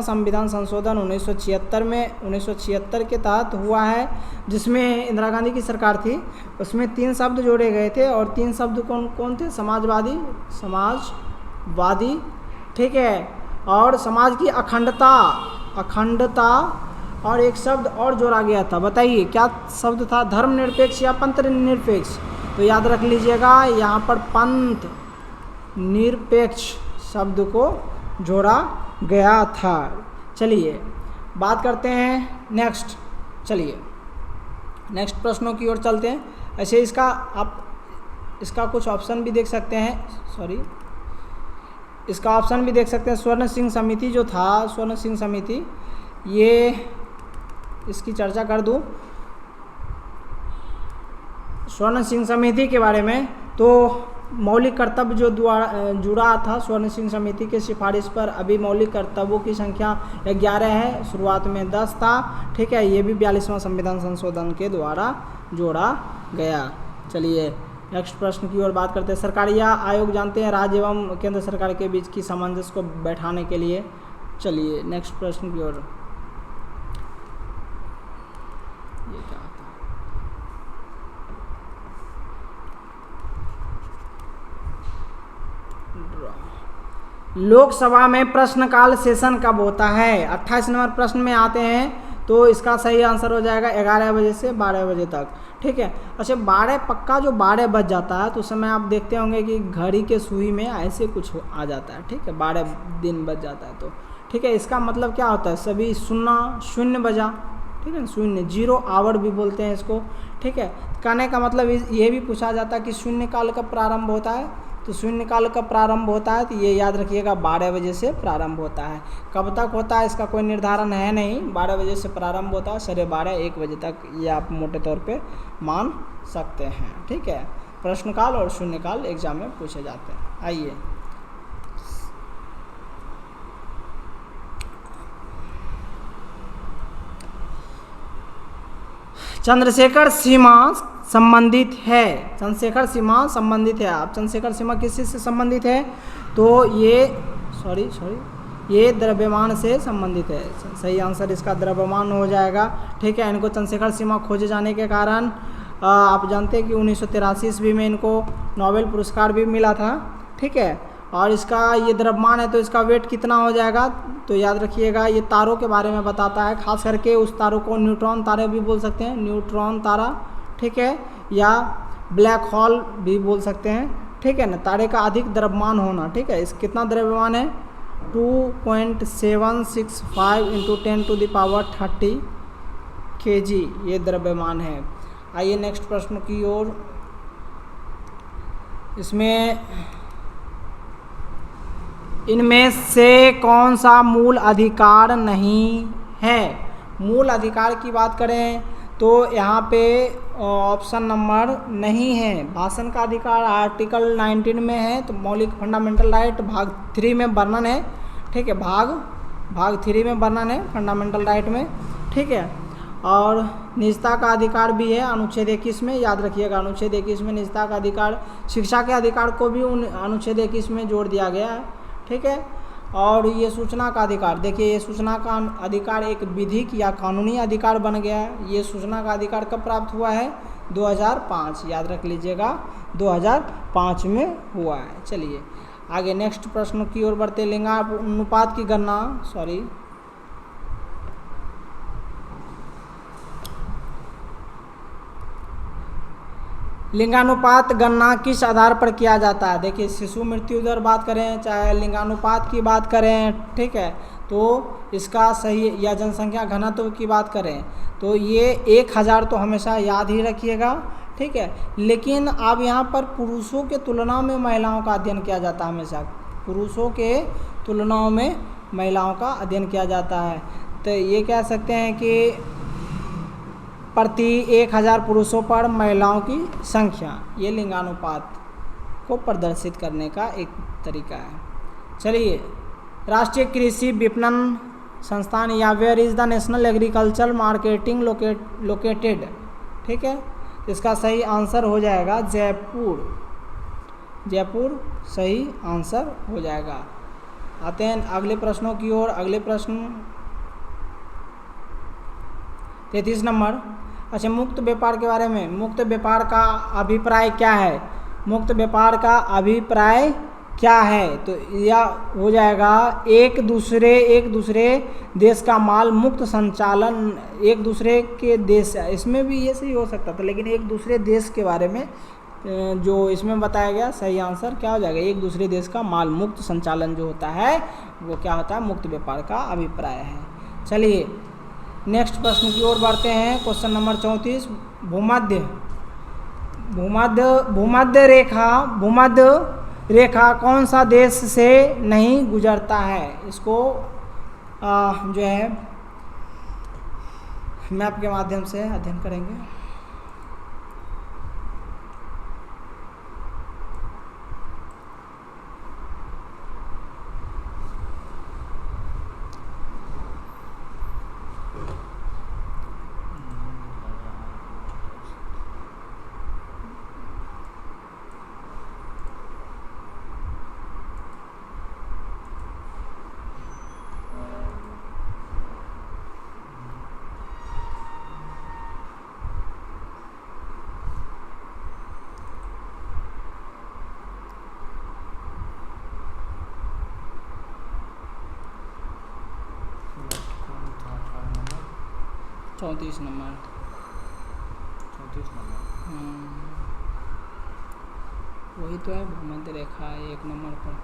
संविधान संशोधन 1976 में, 1976 के तहत हुआ है, जिसमें इंदिरा गांधी की सरकार थी। उसमें 3 शब्द जोड़े गए थे, और 3 शब्द कौन थे? समाजवादी, ठीक है, और समाज की अखंडता, और एक शब्द और जोड़ा गया था। बताइए क्या शब्द था? धर्मनिरपेक्ष या पंथ निरपेक्ष? तो याद रख लीजिएगा, यहाँ पर पंथ निरपेक्ष शब्द को जोड़ा गया था। चलिए बात करते हैं नेक्स्ट। चलिए नेक्स्ट प्रश्नों की ओर चलते हैं। ऐसे आप इसका कुछ ऑप्शन भी देख सकते हैं, इसका ऑप्शन भी देख सकते हैं। स्वर्ण सिंह समिति जो था, स्वर्ण सिंह समिति, ये इसकी चर्चा कर दूं स्वर्ण सिंह समिति के बारे में। तो मौलिक कर्तव्य जो जुड़ा था स्वर्ण सिंह समिति के सिफारिश पर, अभी मौलिक कर्तव्यों की संख्या 11 है, शुरुआत में 10 था, ठीक है। ये भी 42वां संविधान संशोधन के द्वारा जोड़ा गया। चलिए नेक्स्ट प्रश्न की ओर बात करते हैं। सरकारिया आयोग जानते हैं, राज्य एवं केंद्र सरकार के बीच की सामंजस्य को बैठाने के लिए। चलिए नेक्स्ट प्रश्न की ओर। ये क्या होता है? लोकसभा में प्रश्नकाल सेशन कब होता है? 28 नंबर प्रश्न में आते हैं। तो इसका सही आंसर हो जाएगा 11 बजे से 12 बजे तक, ठीक है। अच्छा, 12 पक्का जो 12 बज जाता है तो उस समय आप देखते होंगे कि घड़ी के सुई में ऐसे कुछ आ जाता है, ठीक है, 12 दिन बज जाता है तो, ठीक है। इसका मतलब क्या होता है? सभी शून्य बजा, ठीक है, शून्य, 0 आवर भी बोलते हैं इसको, ठीक है। कहने का मतलब ये भी पूछा जाता है कि शून्य काल कब प्रारंभ होता है? तो शून्य काल कब प्रारंभ होता है? तो ये याद रखिएगा 12 बजे से प्रारंभ होता है। कब तक होता है इसका कोई निर्धारण है नहीं, 12 बजे से प्रारंभ होता है, 12:30 1 बजे तक, ये आप मोटे तौर पे मान सकते हैं, ठीक है। प्रश्नकाल और शून्यकाल एग्जाम में पूछे जाते हैं। आइए चंद्रशेखर सीमा संबंधित है। चंद्रशेखर सीमा संबंधित है। आप चंद्रशेखर सीमा किस चीज़ से संबंधित है? तो ये द्रव्यमान से संबंधित है। सही आंसर इसका द्रव्यमान हो जाएगा, ठीक है। इनको चंद्रशेखर सीमा खोजे जाने के कारण आप जानते हैं कि 1983 ईस्वी में इनको नोबेल पुरस्कार भी मिला था, ठीक है। और इसका ये द्रव्यमान है तो इसका वेट कितना हो जाएगा? तो याद रखिएगा, ये तारों के बारे में बताता है, खास करके उस तारों को न्यूट्रॉन तारे भी बोल सकते हैं, न्यूट्रॉन तारा, ठीक है, या ब्लैक होल भी बोल सकते हैं, ठीक है ना। तारे का अधिक द्रव्यमान होना, ठीक है। इस कितना द्रव्यमान है? 2.765 × 10⁻30 kg ये द्रव्यमान है। आइए नेक्स्ट प्रश्न की ओर। इनमें से कौन सा मूल अधिकार नहीं है? मूल अधिकार की बात करें तो यहाँ पे ऑप्शन नंबर नहीं है। भाषण का अधिकार आर्टिकल 19 में है, तो मौलिक फंडामेंटल राइट भाग 3 में वर्णन है। ठीक है, भाग 3 में वर्णन है फंडामेंटल राइट में। ठीक है, और निजता का अधिकार भी है अनुच्छेद 21 में, याद रखिएगा अनुच्छेद 21 में निजता का अधिकार। शिक्षा के अधिकार को भी अनुच्छेद 21 में जोड़ दिया गया है। ठीक है, और ये सूचना का अधिकार, देखिए ये सूचना का अधिकार एक विधिक या कानूनी अधिकार बन गया है। ये सूचना का अधिकार कब प्राप्त हुआ है? 2005, याद रख लीजिएगा 2005 में हुआ है। चलिए आगे नेक्स्ट प्रश्न की ओर बढ़ते। लिंगानुपात की गणना, लिंगानुपात गणना किस आधार पर किया जाता है? देखिए शिशु मृत्यु दर बात करें चाहे लिंगानुपात की बात करें, ठीक है, तो इसका सही, या जनसंख्या घनत्व की बात करें तो ये 1000 तो हमेशा याद ही रखिएगा। ठीक है, लेकिन अब यहाँ पर पुरुषों के तुलना में महिलाओं का अध्ययन किया जाता है। हमेशा पुरुषों के तुलना में महिलाओं का अध्ययन किया जाता है। तो ये कह सकते हैं कि प्रति 1000 पुरुषों पर महिलाओं की संख्या, ये लिंगानुपात को प्रदर्शित करने का एक तरीका है। चलिए, राष्ट्रीय कृषि विपणन संस्थान या where is the national agriculture marketing located? ठीक है, इसका सही आंसर हो जाएगा जयपुर। जयपुर सही आंसर हो जाएगा। आते हैं अगले प्रश्नों की ओर। अगले प्रश्न 33 नंबर। अच्छा, मुक्त व्यापार के बारे में, मुक्त व्यापार का अभिप्राय क्या है? मुक्त व्यापार का अभिप्राय क्या है? तो यह हो जाएगा एक दूसरे देश का माल मुक्त संचालन, एक दूसरे के देश, इसमें भी ये सही हो सकता था, लेकिन एक दूसरे देश के बारे में जो इसमें बताया गया, सही आंसर क्या हो जाएगा? एक दूसरे देश का माल मुक्त संचालन जो होता है वो क्या होता है? मुक्त व्यापार का अभिप्राय है। चलिए नेक्स्ट प्रश्न की ओर बढ़ते हैं। Question number 34। भूमध्य रेखा कौन सा देश से नहीं गुजरता है? इसको जो है मैप के माध्यम से अध्ययन करेंगे। चौंतीस नंबर। वही तो है, भूमध्य रेखा है 1 नंबर पर।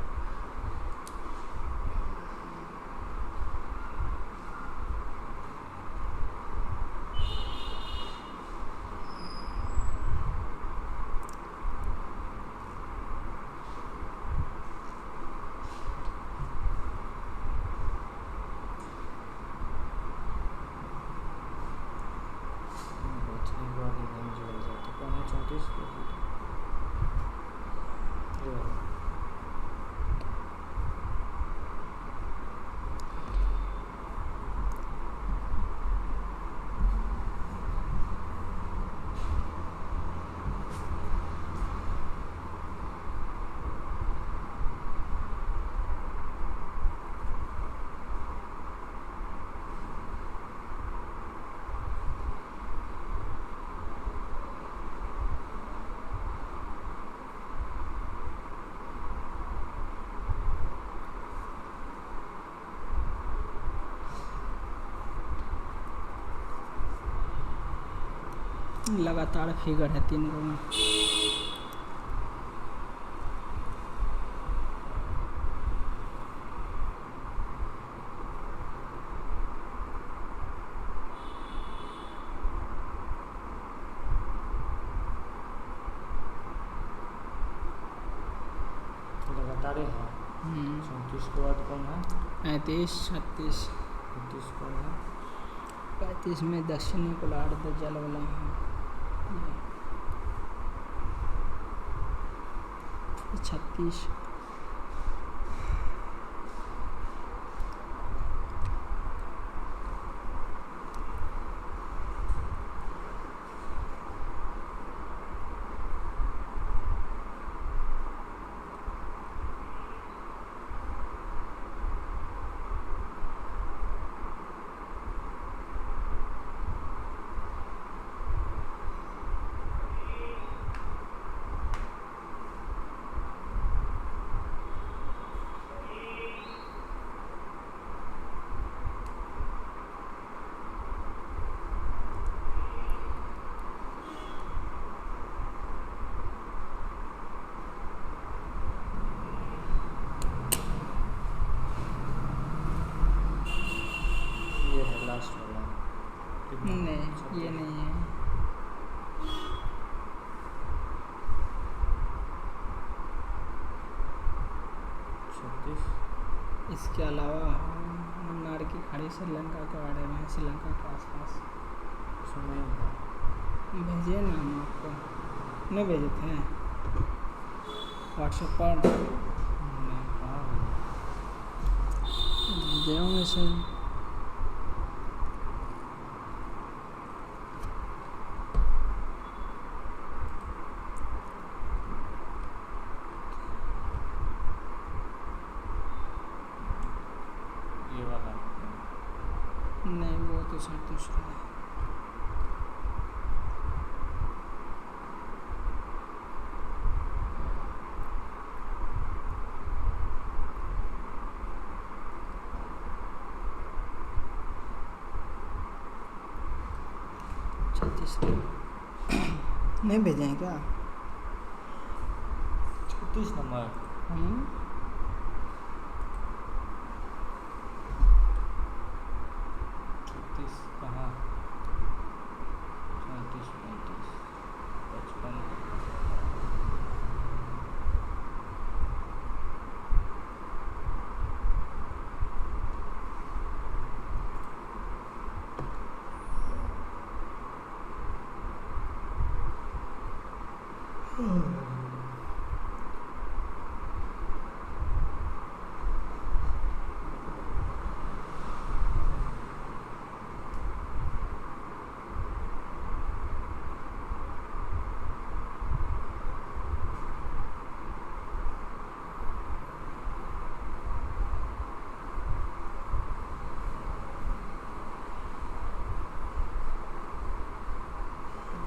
लगातार फिगर है 3 रो में। लगातार है। 34 के बाद कौन है? 35, 36, 36 कौन है? 35 में दक्षिणी गोलार्ध जल वाला है। 36 ये है लास्ट वाला। कितना? नहीं, ये नहीं है। 36। इसके अलावा मन्नार की खाड़ी श्रीलंका के बारे में, श्रीलंका के आसपास सुनाई भेजिए ना हम आपको। नहीं भेजे थे व्हाट्सएप पर? कहाँ भेजे होंगे सर। ये वाला नहीं, वो तो सर दूसरा है। नहीं भेजे हैं क्या? 36 नंबर। हम 36 कहाँ? 34, 35, 55।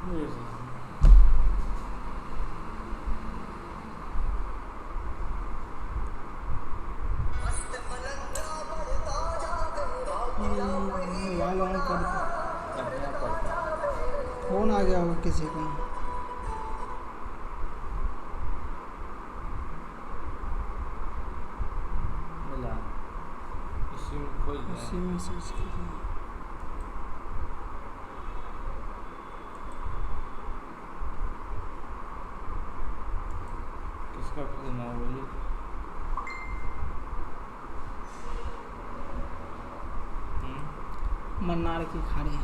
ये से। लॉग ऑन कर दो। अपने आप पढ़ता है। फोन आ गया होगा किसी का। मिला। इसी में खोल दिया। उसी में सर्च कीजिए। किसका खोलना है बोलिए? मन्नार की खाड़ी।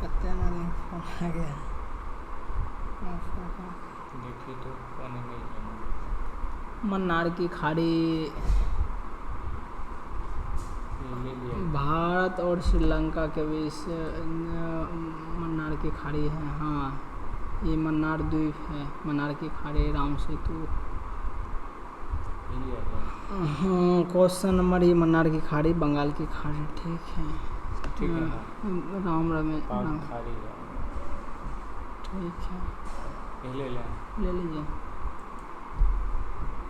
कत्ते ना नहीं फोन आ गया। देखिए तो कौन है नहीं जाना। मन्नार की खाड़ी ये ले लिया। भारत और श्रीलंका के बीच मन्नार की खाड़ी है। हाँ, ये मन्नार द्वीप है। मन्नार की खाड़ी, राम सेतु। ये लिया क्या? हाँ, क्वेश्चन नंबर ये मन्नार की खाड़ी, बंगाल की खाड़ी। ठीक है। ठीक है ना? राम रमेश पाक राम। खाड़ी है। ठीक है, ये ले लें। ले लीजिए।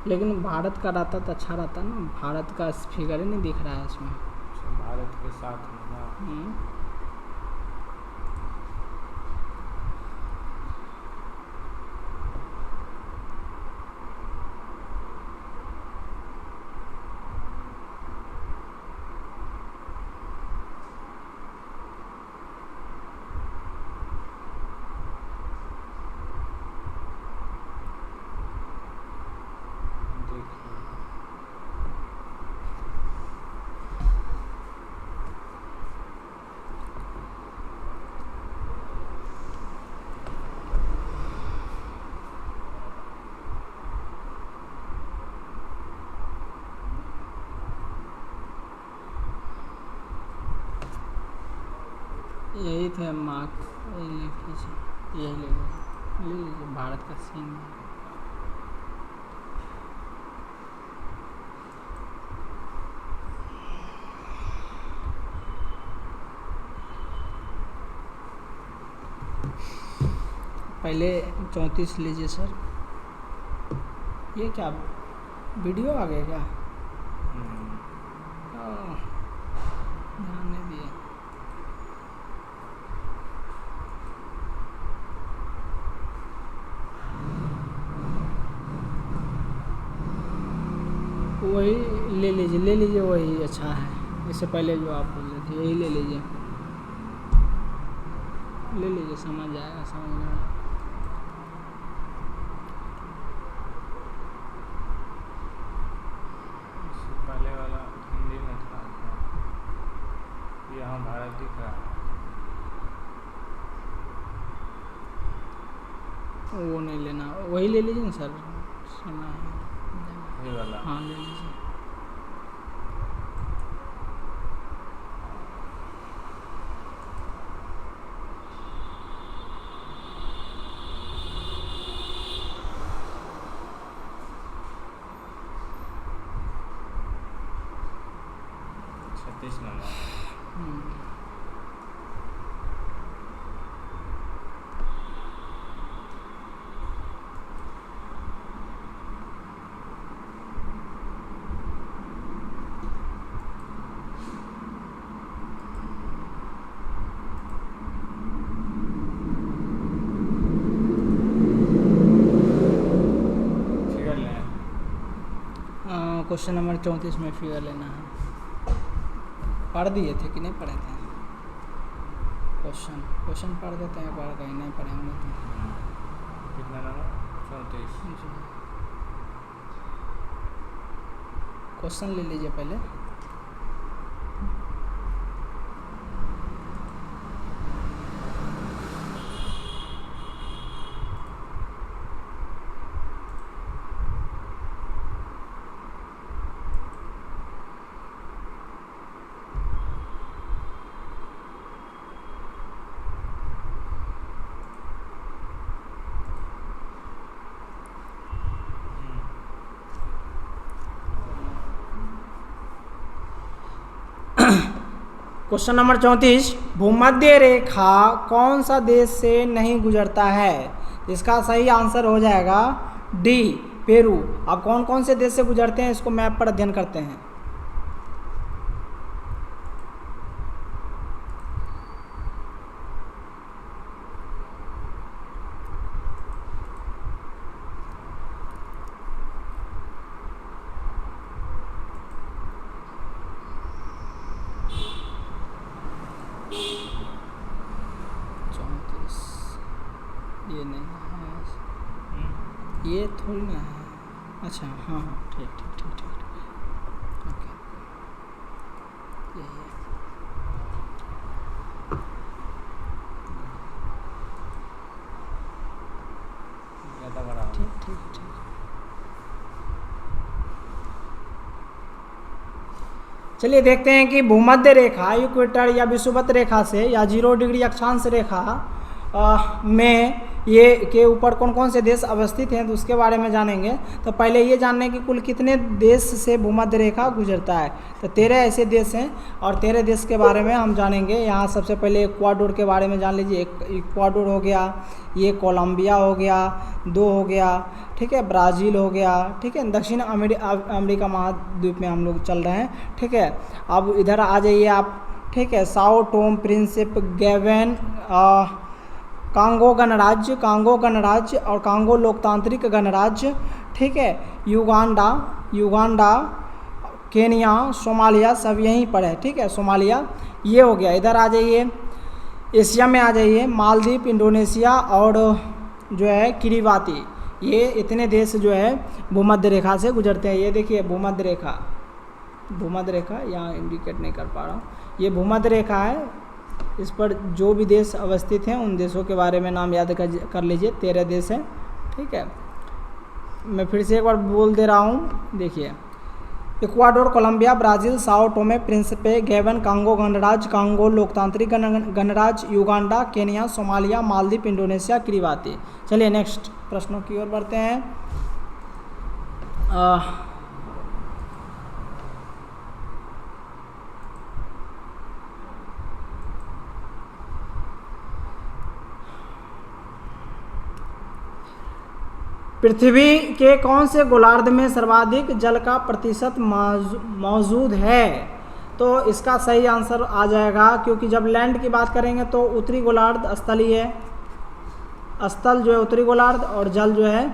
लेकिन भारत का रहता तो अच्छा रहता ना। भारत का फिगर ही नहीं दिख रहा है इसमें। अच्छा, भारत के साथ में ना। यही थे मार्क, यही लिख लीजिए, यही ले लीजिए भारत का सीन। पहले 34 लीजिए सर। ये क्या वीडियो आ गया क्या? ध्यान नहीं दिए। वही ले लीजिए वही अच्छा है। इससे पहले जो आप बोल रहे थे यही ले लीजिए, समझ जाएगा। पहले वाला हिंदी में था, यहाँ भारत दिख रहा है। वो नहीं लेना, वही ले लीजिए ना सर, सुना है ये वाला। हाँ ले लीजिए। छत्तीस नंबर। फिगर लें। क्वेश्चन नंबर 34 में फिगर लेना है। पढ़ दिए थे कि नहीं पढ़े थे? क्वेश्चन पढ़ देते हैं, पढ़ कहीं नहीं पढ़े होंगे तो। कितना नंबर? 34। क्वेश्चन ले लीजिए पहले। क्वेश्चन नंबर 34, भूमध्य रेखा कौन सा देश से नहीं गुजरता है? इसका सही आंसर हो जाएगा डी, पेरू। अब कौन कौन से देश से गुजरते हैं इसको मैप पर अध्ययन करते हैं। ये नहीं है, ये थोड़ी ना है। अच्छा हाँ ठीक ओके, यही है। ज़्यादा बड़ा हो। ठीक। चलिए देखते हैं कि भूमध्य रेखा इक्वेटर या विषुवत रेखा से या 0 डिग्री अक्षांश रेखा में ये के ऊपर कौन कौन से देश अवस्थित हैं, तो उसके बारे में जानेंगे। तो पहले ये जानने कि कुल कितने देश से भूमध्य रेखा गुजरता है। तो 13 ऐसे देश हैं और 13 देश के बारे में हम जानेंगे। यहाँ सबसे पहले इक्वाडोर के बारे में जान लीजिए। इक्वाडोर हो गया, ये कोलंबिया हो गया, 2 हो गया, ठीक है, ब्राज़ील हो गया, ठीक है। दक्षिण अमेरिका महाद्वीप में हम लोग चल रहे हैं, ठीक है। अब इधर आ जाइए आप, ठीक है। साओ टोम प्रिंसिप, गैवेन, कांगो गणराज्य और कांगो लोकतांत्रिक गणराज्य, ठीक है। युगांडा, केनिया, सोमालिया सब यहीं पर है, ठीक है। सोमालिया ये हो गया। इधर आ जाइए, एशिया में आ जाइए, मालदीव, इंडोनेशिया और जो है किरिबाती, ये इतने देश जो है भूमध्य रेखा से गुजरते हैं। ये देखिए भूमध्य रेखा यहाँ इंडिकेट नहीं कर पा रहा हूँ, ये भूमध्य रेखा है। इस पर जो भी देश अवस्थित हैं उन देशों के बारे में नाम याद कर लीजिए। 13 देश हैं, ठीक है। मैं फिर से एक बार बोल दे रहा हूँ, देखिए Ecuador, Colombia, Brazil, Sao Tome, Principe, Gabon, Congo गणराज्य, कांगो लोकतांत्रिक गणराज्य, Uganda, Kenya, Somalia, Maldives, Indonesia, Kiribati. चलिए नेक्स्ट प्रश्नों की ओर बढ़ते हैं। पृथ्वी के कौन से गोलार्ध में सर्वाधिक जल का प्रतिशत मौजूद है? तो इसका सही आंसर आ जाएगा, क्योंकि जब लैंड की बात करेंगे तो उत्तरी गोलार्ध स्थलीय है, स्थल जो है उत्तरी गोलार्ध, और जल जो है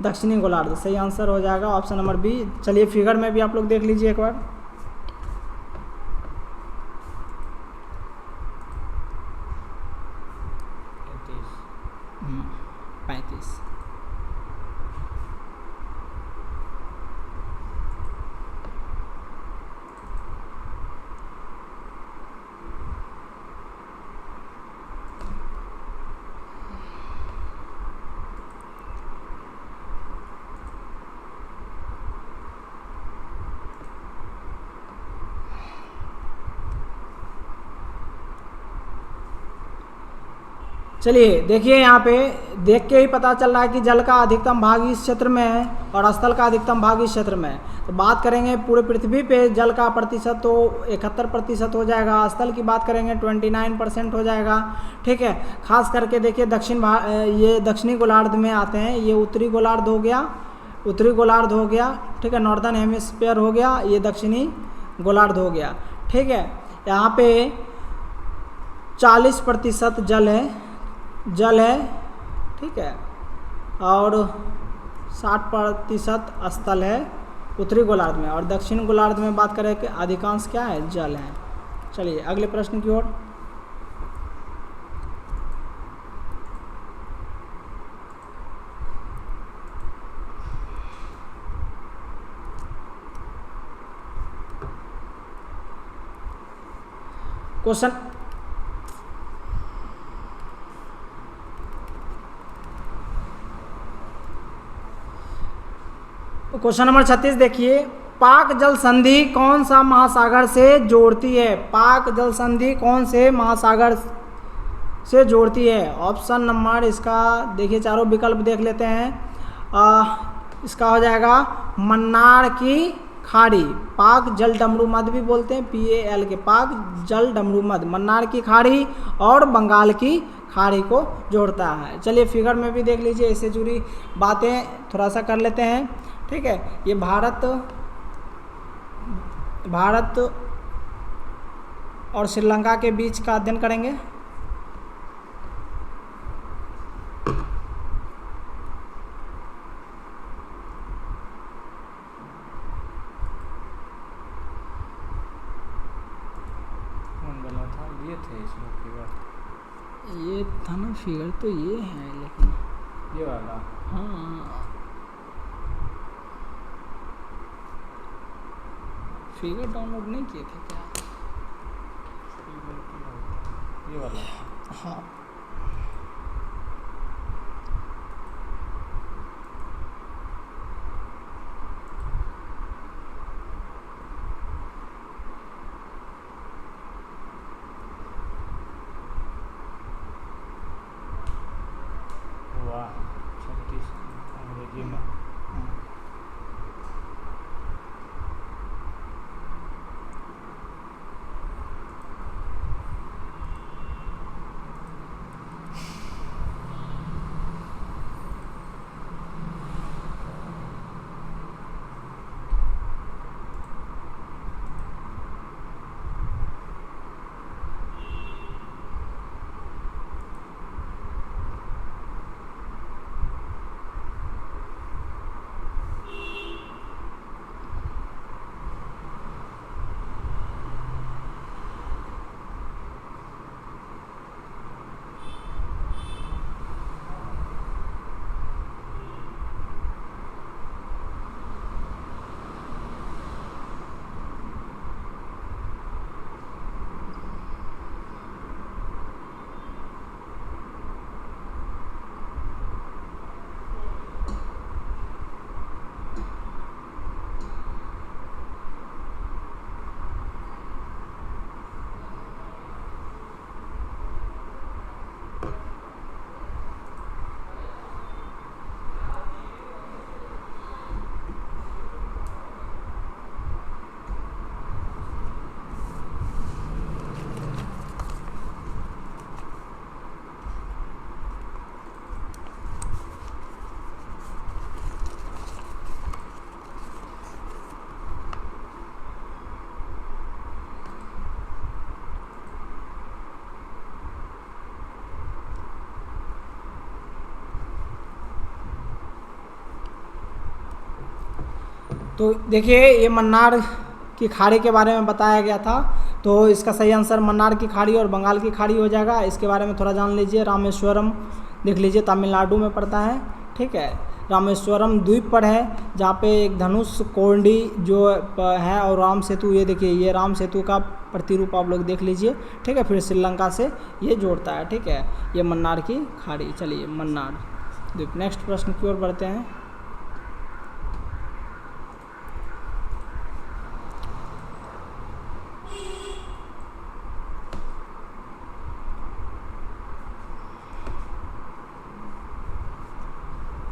दक्षिणी गोलार्ध। सही आंसर हो जाएगा ऑप्शन नंबर बी। चलिए फिगर में भी आप लोग देख लीजिए एक बार। 35। चलिए देखिए, यहाँ पे देख के ही पता चल रहा है कि जल का अधिकतम भाग इस क्षेत्र में है और स्थल का अधिकतम भाग इस क्षेत्र में है। तो बात करेंगे पूरे पृथ्वी पे जल का प्रतिशत तो 71% हो जाएगा, स्थल की बात करेंगे 29% हो जाएगा। ठीक है, खास करके देखिए ये दक्षिणी गोलार्ध में आते हैं, ये उत्तरी गोलार्ध हो गया, उत्तरी गोलार्ध हो गया, ठीक है, नॉर्दर्न हेमिस्फीयर हो गया, ये दक्षिणी गोलार्ध हो गया। ठीक है, यहाँ पे 40% जल है, ठीक है, और 60% स्थल है उत्तरी गोलार्ध में, और दक्षिण गोलार्ध में बात करें कि अधिकांश क्या है, जल है। चलिए अगले प्रश्न की ओर। क्वेश्चन नंबर 36 देखिए, पाक जल संधि कौन सा महासागर से जोड़ती है? पाक जल संधि कौन से महासागर से जोड़ती है? ऑप्शन नंबर इसका देखिए, चारों विकल्प देख लेते हैं। इसका हो जाएगा मन्नार की खाड़ी, पाक जल डमरू मध्य भी बोलते हैं, PAL के, पाक जल डमरू मध्य, मन्नार की खाड़ी और बंगाल की खाड़ी को जोड़ता है। चलिए फिगर में भी देख लीजिए, इससे जुड़ी बातें थोड़ा सा कर लेते हैं। ठीक है, ये भारत और श्रीलंका के बीच का अध्ययन करेंगे। ये था ना फिगर, तो ये है, लेकिन ये वाला, हाँ फिगर डाउनलोड नहीं किए थे क्या? ये वाला, हाँ वाह 36 अंग्रेजी में। तो देखिए ये मन्नार की खाड़ी के बारे में बताया गया था, तो इसका सही आंसर मन्नार की खाड़ी और बंगाल की खाड़ी हो जाएगा। इसके बारे में थोड़ा जान लीजिए। रामेश्वरम देख लीजिए, तमिलनाडु में पड़ता है, ठीक है। रामेश्वरम द्वीप पर है जहाँ पे एक धनुष कोंडी जो है, और राम सेतु, ये देखिए ये राम सेतु का प्रतिरूप आप लोग देख लीजिए, ठीक है। फिर श्रीलंका से ये जोड़ता है, ठीक है। ये मन्नार की खाड़ी। चलिए मन्नार द्वीप। नेक्स्ट प्रश्न की ओर बढ़ते हैं।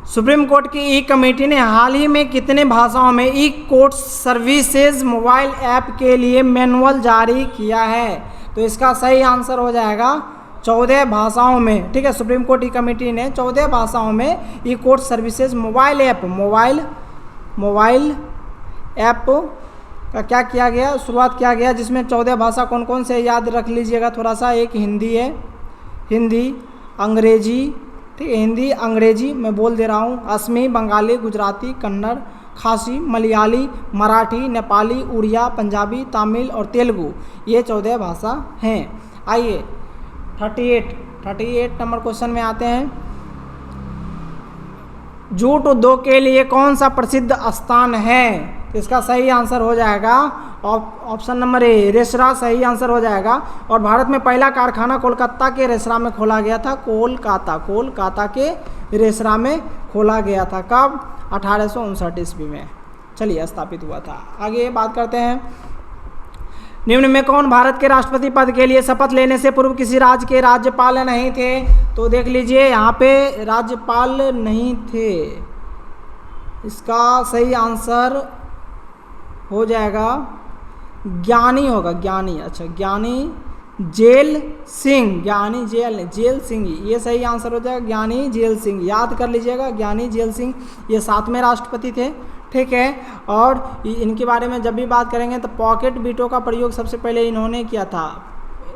सुप्रीम कोर्ट की ई कमेटी ने हाल ही में कितने भाषाओं में ई कोर्ट सर्विसेज मोबाइल ऐप के लिए मैनुअल जारी किया है? तो इसका सही आंसर हो जाएगा 14 भाषाओं में, ठीक है। सुप्रीम कोर्ट ई कमेटी ने 14 भाषाओं में ई कोर्ट सर्विसेज मोबाइल ऐप का क्या किया गया, शुरुआत किया गया, जिसमें 14 भाषा कौन कौन से याद रख लीजिएगा थोड़ा सा। एक हिंदी है, हिंदी, अंग्रेजी, ठीक है, हिंदी अंग्रेजी मैं बोल दे रहा हूँ, असमी, बंगाली, गुजराती, कन्नड़, खासी, मलयाली, मराठी, नेपाली, उड़िया, पंजाबी, तमिल और तेलुगु, ये 14 भाषा हैं। आइए 38 नंबर क्वेश्चन में आते हैं। जूट उद्योग के लिए कौन सा प्रसिद्ध स्थान है? इसका सही आंसर हो जाएगा ऑप्शन नंबर ए, रेसरा सही आंसर हो जाएगा। और भारत में पहला कारखाना कोलकाता के रेसरा में खोला गया था। कोलकाता के रेसरा में खोला गया था। कब? 1859 ईस्वी में, चलिए स्थापित हुआ था। आगे बात करते हैं। निम्न में कौन भारत के राष्ट्रपति पद के लिए शपथ लेने से पूर्व किसी राज्य के राज्यपाल नहीं थे? तो देख लीजिए यहाँ पे राज्यपाल नहीं थे। इसका सही आंसर हो जाएगा ज्ञानी होगा, ज्ञानी, अच्छा ज्ञानी जेल सिंह, ज्ञानी जेल सिंह, ये सही आंसर हो जाएगा, ज्ञानी जेल सिंह। याद कर लीजिएगा, ज्ञानी जेल सिंह ये 7वें राष्ट्रपति थे, ठीक है। और इनके बारे में जब भी बात करेंगे तो पॉकेट वीटो का प्रयोग सबसे पहले इन्होंने किया था।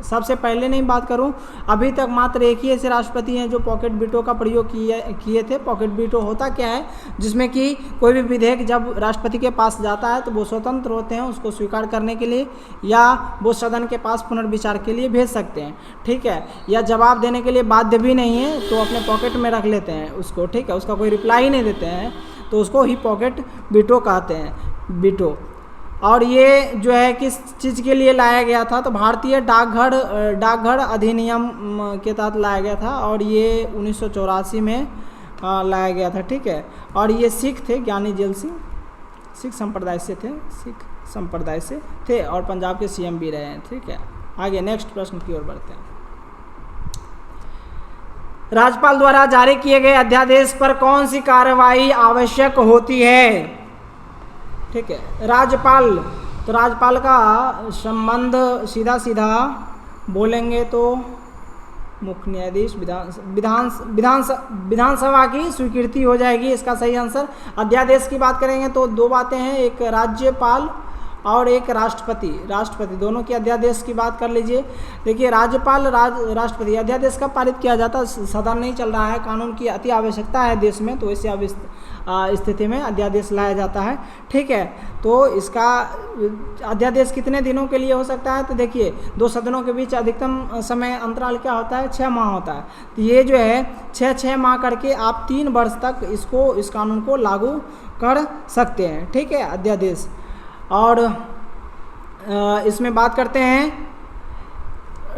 सबसे पहले नहीं बात करूं, अभी तक मात्र एक ही ऐसे राष्ट्रपति हैं जो पॉकेट वीटो का प्रयोग किए थे। पॉकेट वीटो होता क्या है, जिसमें कि कोई भी विधेयक जब राष्ट्रपति के पास जाता है तो वो स्वतंत्र होते हैं उसको स्वीकार करने के लिए, या वो सदन के पास पुनर्विचार के लिए भेज सकते हैं, ठीक है। या जवाब देने के लिए बाध्य भी नहीं है तो अपने पॉकेट में रख लेते हैं उसको, ठीक है। उसका कोई रिप्लाई ही नहीं देते हैं तो उसको ही पॉकेट वीटो कहते हैं, वीटो। और ये जो है किस चीज़ के लिए लाया गया था? तो भारतीय डाकघर अधिनियम के तहत लाया गया था, और ये 1984 में लाया गया था, ठीक है। और ये सिख थे, ज्ञानी जेल सिंह सिख संप्रदाय से थे और पंजाब के सीएम भी रहे हैं, ठीक है। आगे नेक्स्ट प्रश्न की ओर बढ़ते हैं। राज्यपाल द्वारा जारी किए गए अध्यादेश पर कौन सी कार्रवाई आवश्यक होती है? ठीक है, राज्यपाल, तो राज्यपाल का संबंध सीधा बोलेंगे तो मुख्य न्यायाधीश, विधानसभा की स्वीकृति हो जाएगी इसका सही आंसर। अध्यादेश की बात करेंगे तो दो बातें हैं, एक राज्यपाल और एक राष्ट्रपति दोनों की अध्यादेश की बात कर लीजिए। देखिए राज्यपाल राष्ट्रपति अध्यादेश का पारित किया जाता है, सदन नहीं चल रहा है, कानून की अति आवश्यकता है देश में, तो इसी स्थिति में अध्यादेश लाया जाता है, ठीक है। तो इसका अध्यादेश कितने दिनों के लिए हो सकता है? तो देखिए दो सदनों के बीच अधिकतम समय अंतराल क्या होता है? 6 माह होता है। तो ये जो है 6 माह करके आप 3 वर्ष तक इस कानून को लागू कर सकते हैं, ठीक है, अध्यादेश। और इसमें बात करते हैं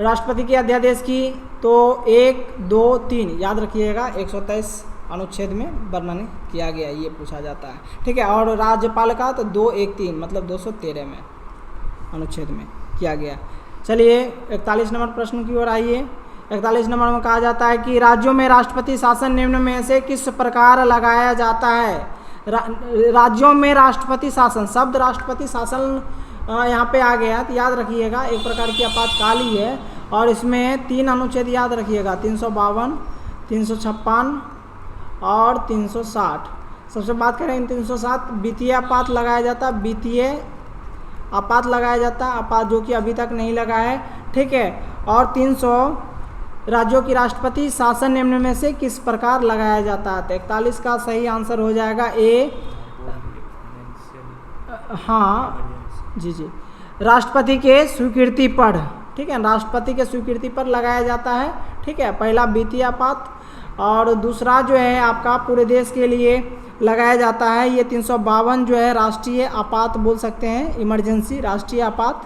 राष्ट्रपति के अध्यादेश की, तो 1, 2, 3 याद रखिएगा 123 अनुच्छेद में वर्णन किया गया, ये पूछा जाता है, ठीक है। और राज्यपाल का तो 2, 1, 3 मतलब 213 में अनुच्छेद में किया गया। चलिए 41 नंबर प्रश्न की ओर आइए। 41 नंबर में कहा जाता है कि राज्यों में राष्ट्रपति शासन निम्न में से किस प्रकार लगाया जाता है? राज्यों में राष्ट्रपति शासन, शब्द राष्ट्रपति शासन यहाँ पे आ गया, तो याद रखिएगा एक प्रकार की आपातकाल ही है, और इसमें 3 अनुच्छेद याद रखिएगा, 352, 356 और 360। सबसे बात करें 307 वित्तीय आपात लगाया जाता, वित्तीय आपात लगाया जाता, आपात जो कि अभी तक नहीं लगा है, ठीक है। और 300 राज्यों की राष्ट्रपति शासन निम्न में से किस प्रकार लगाया जाता है? तो 41 का सही आंसर हो जाएगा ए, हाँ जी जी, राष्ट्रपति के स्वीकृति पर, ठीक है, राष्ट्रपति के स्वीकृति पर लगाया जाता है, ठीक है। पहला वित्तीय आपात और दूसरा जो है आपका पूरे देश के लिए लगाया जाता है। ये 352 जो है राष्ट्रीय आपात बोल सकते हैं, इमरजेंसी राष्ट्रीय आपात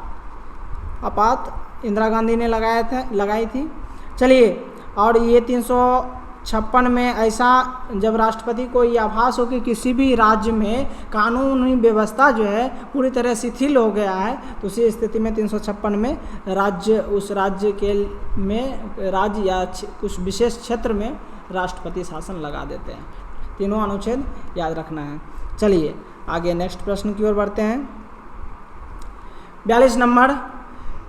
इंदिरा गांधी ने लगाई थी। चलिए, और ये 356 में ऐसा जब राष्ट्रपति को ये आभास हो कि किसी भी राज्य में कानूनी व्यवस्था जो है पूरी तरह शिथिल हो गया है, तो उसी स्थिति में 356 में उस राज्य के में राज्य या कुछ विशेष क्षेत्र में राष्ट्रपति शासन लगा देते हैं। तीनों अनुच्छेद याद रखना है। चलिए आगे नेक्स्ट प्रश्न की ओर बढ़ते हैं। 42 नंबर,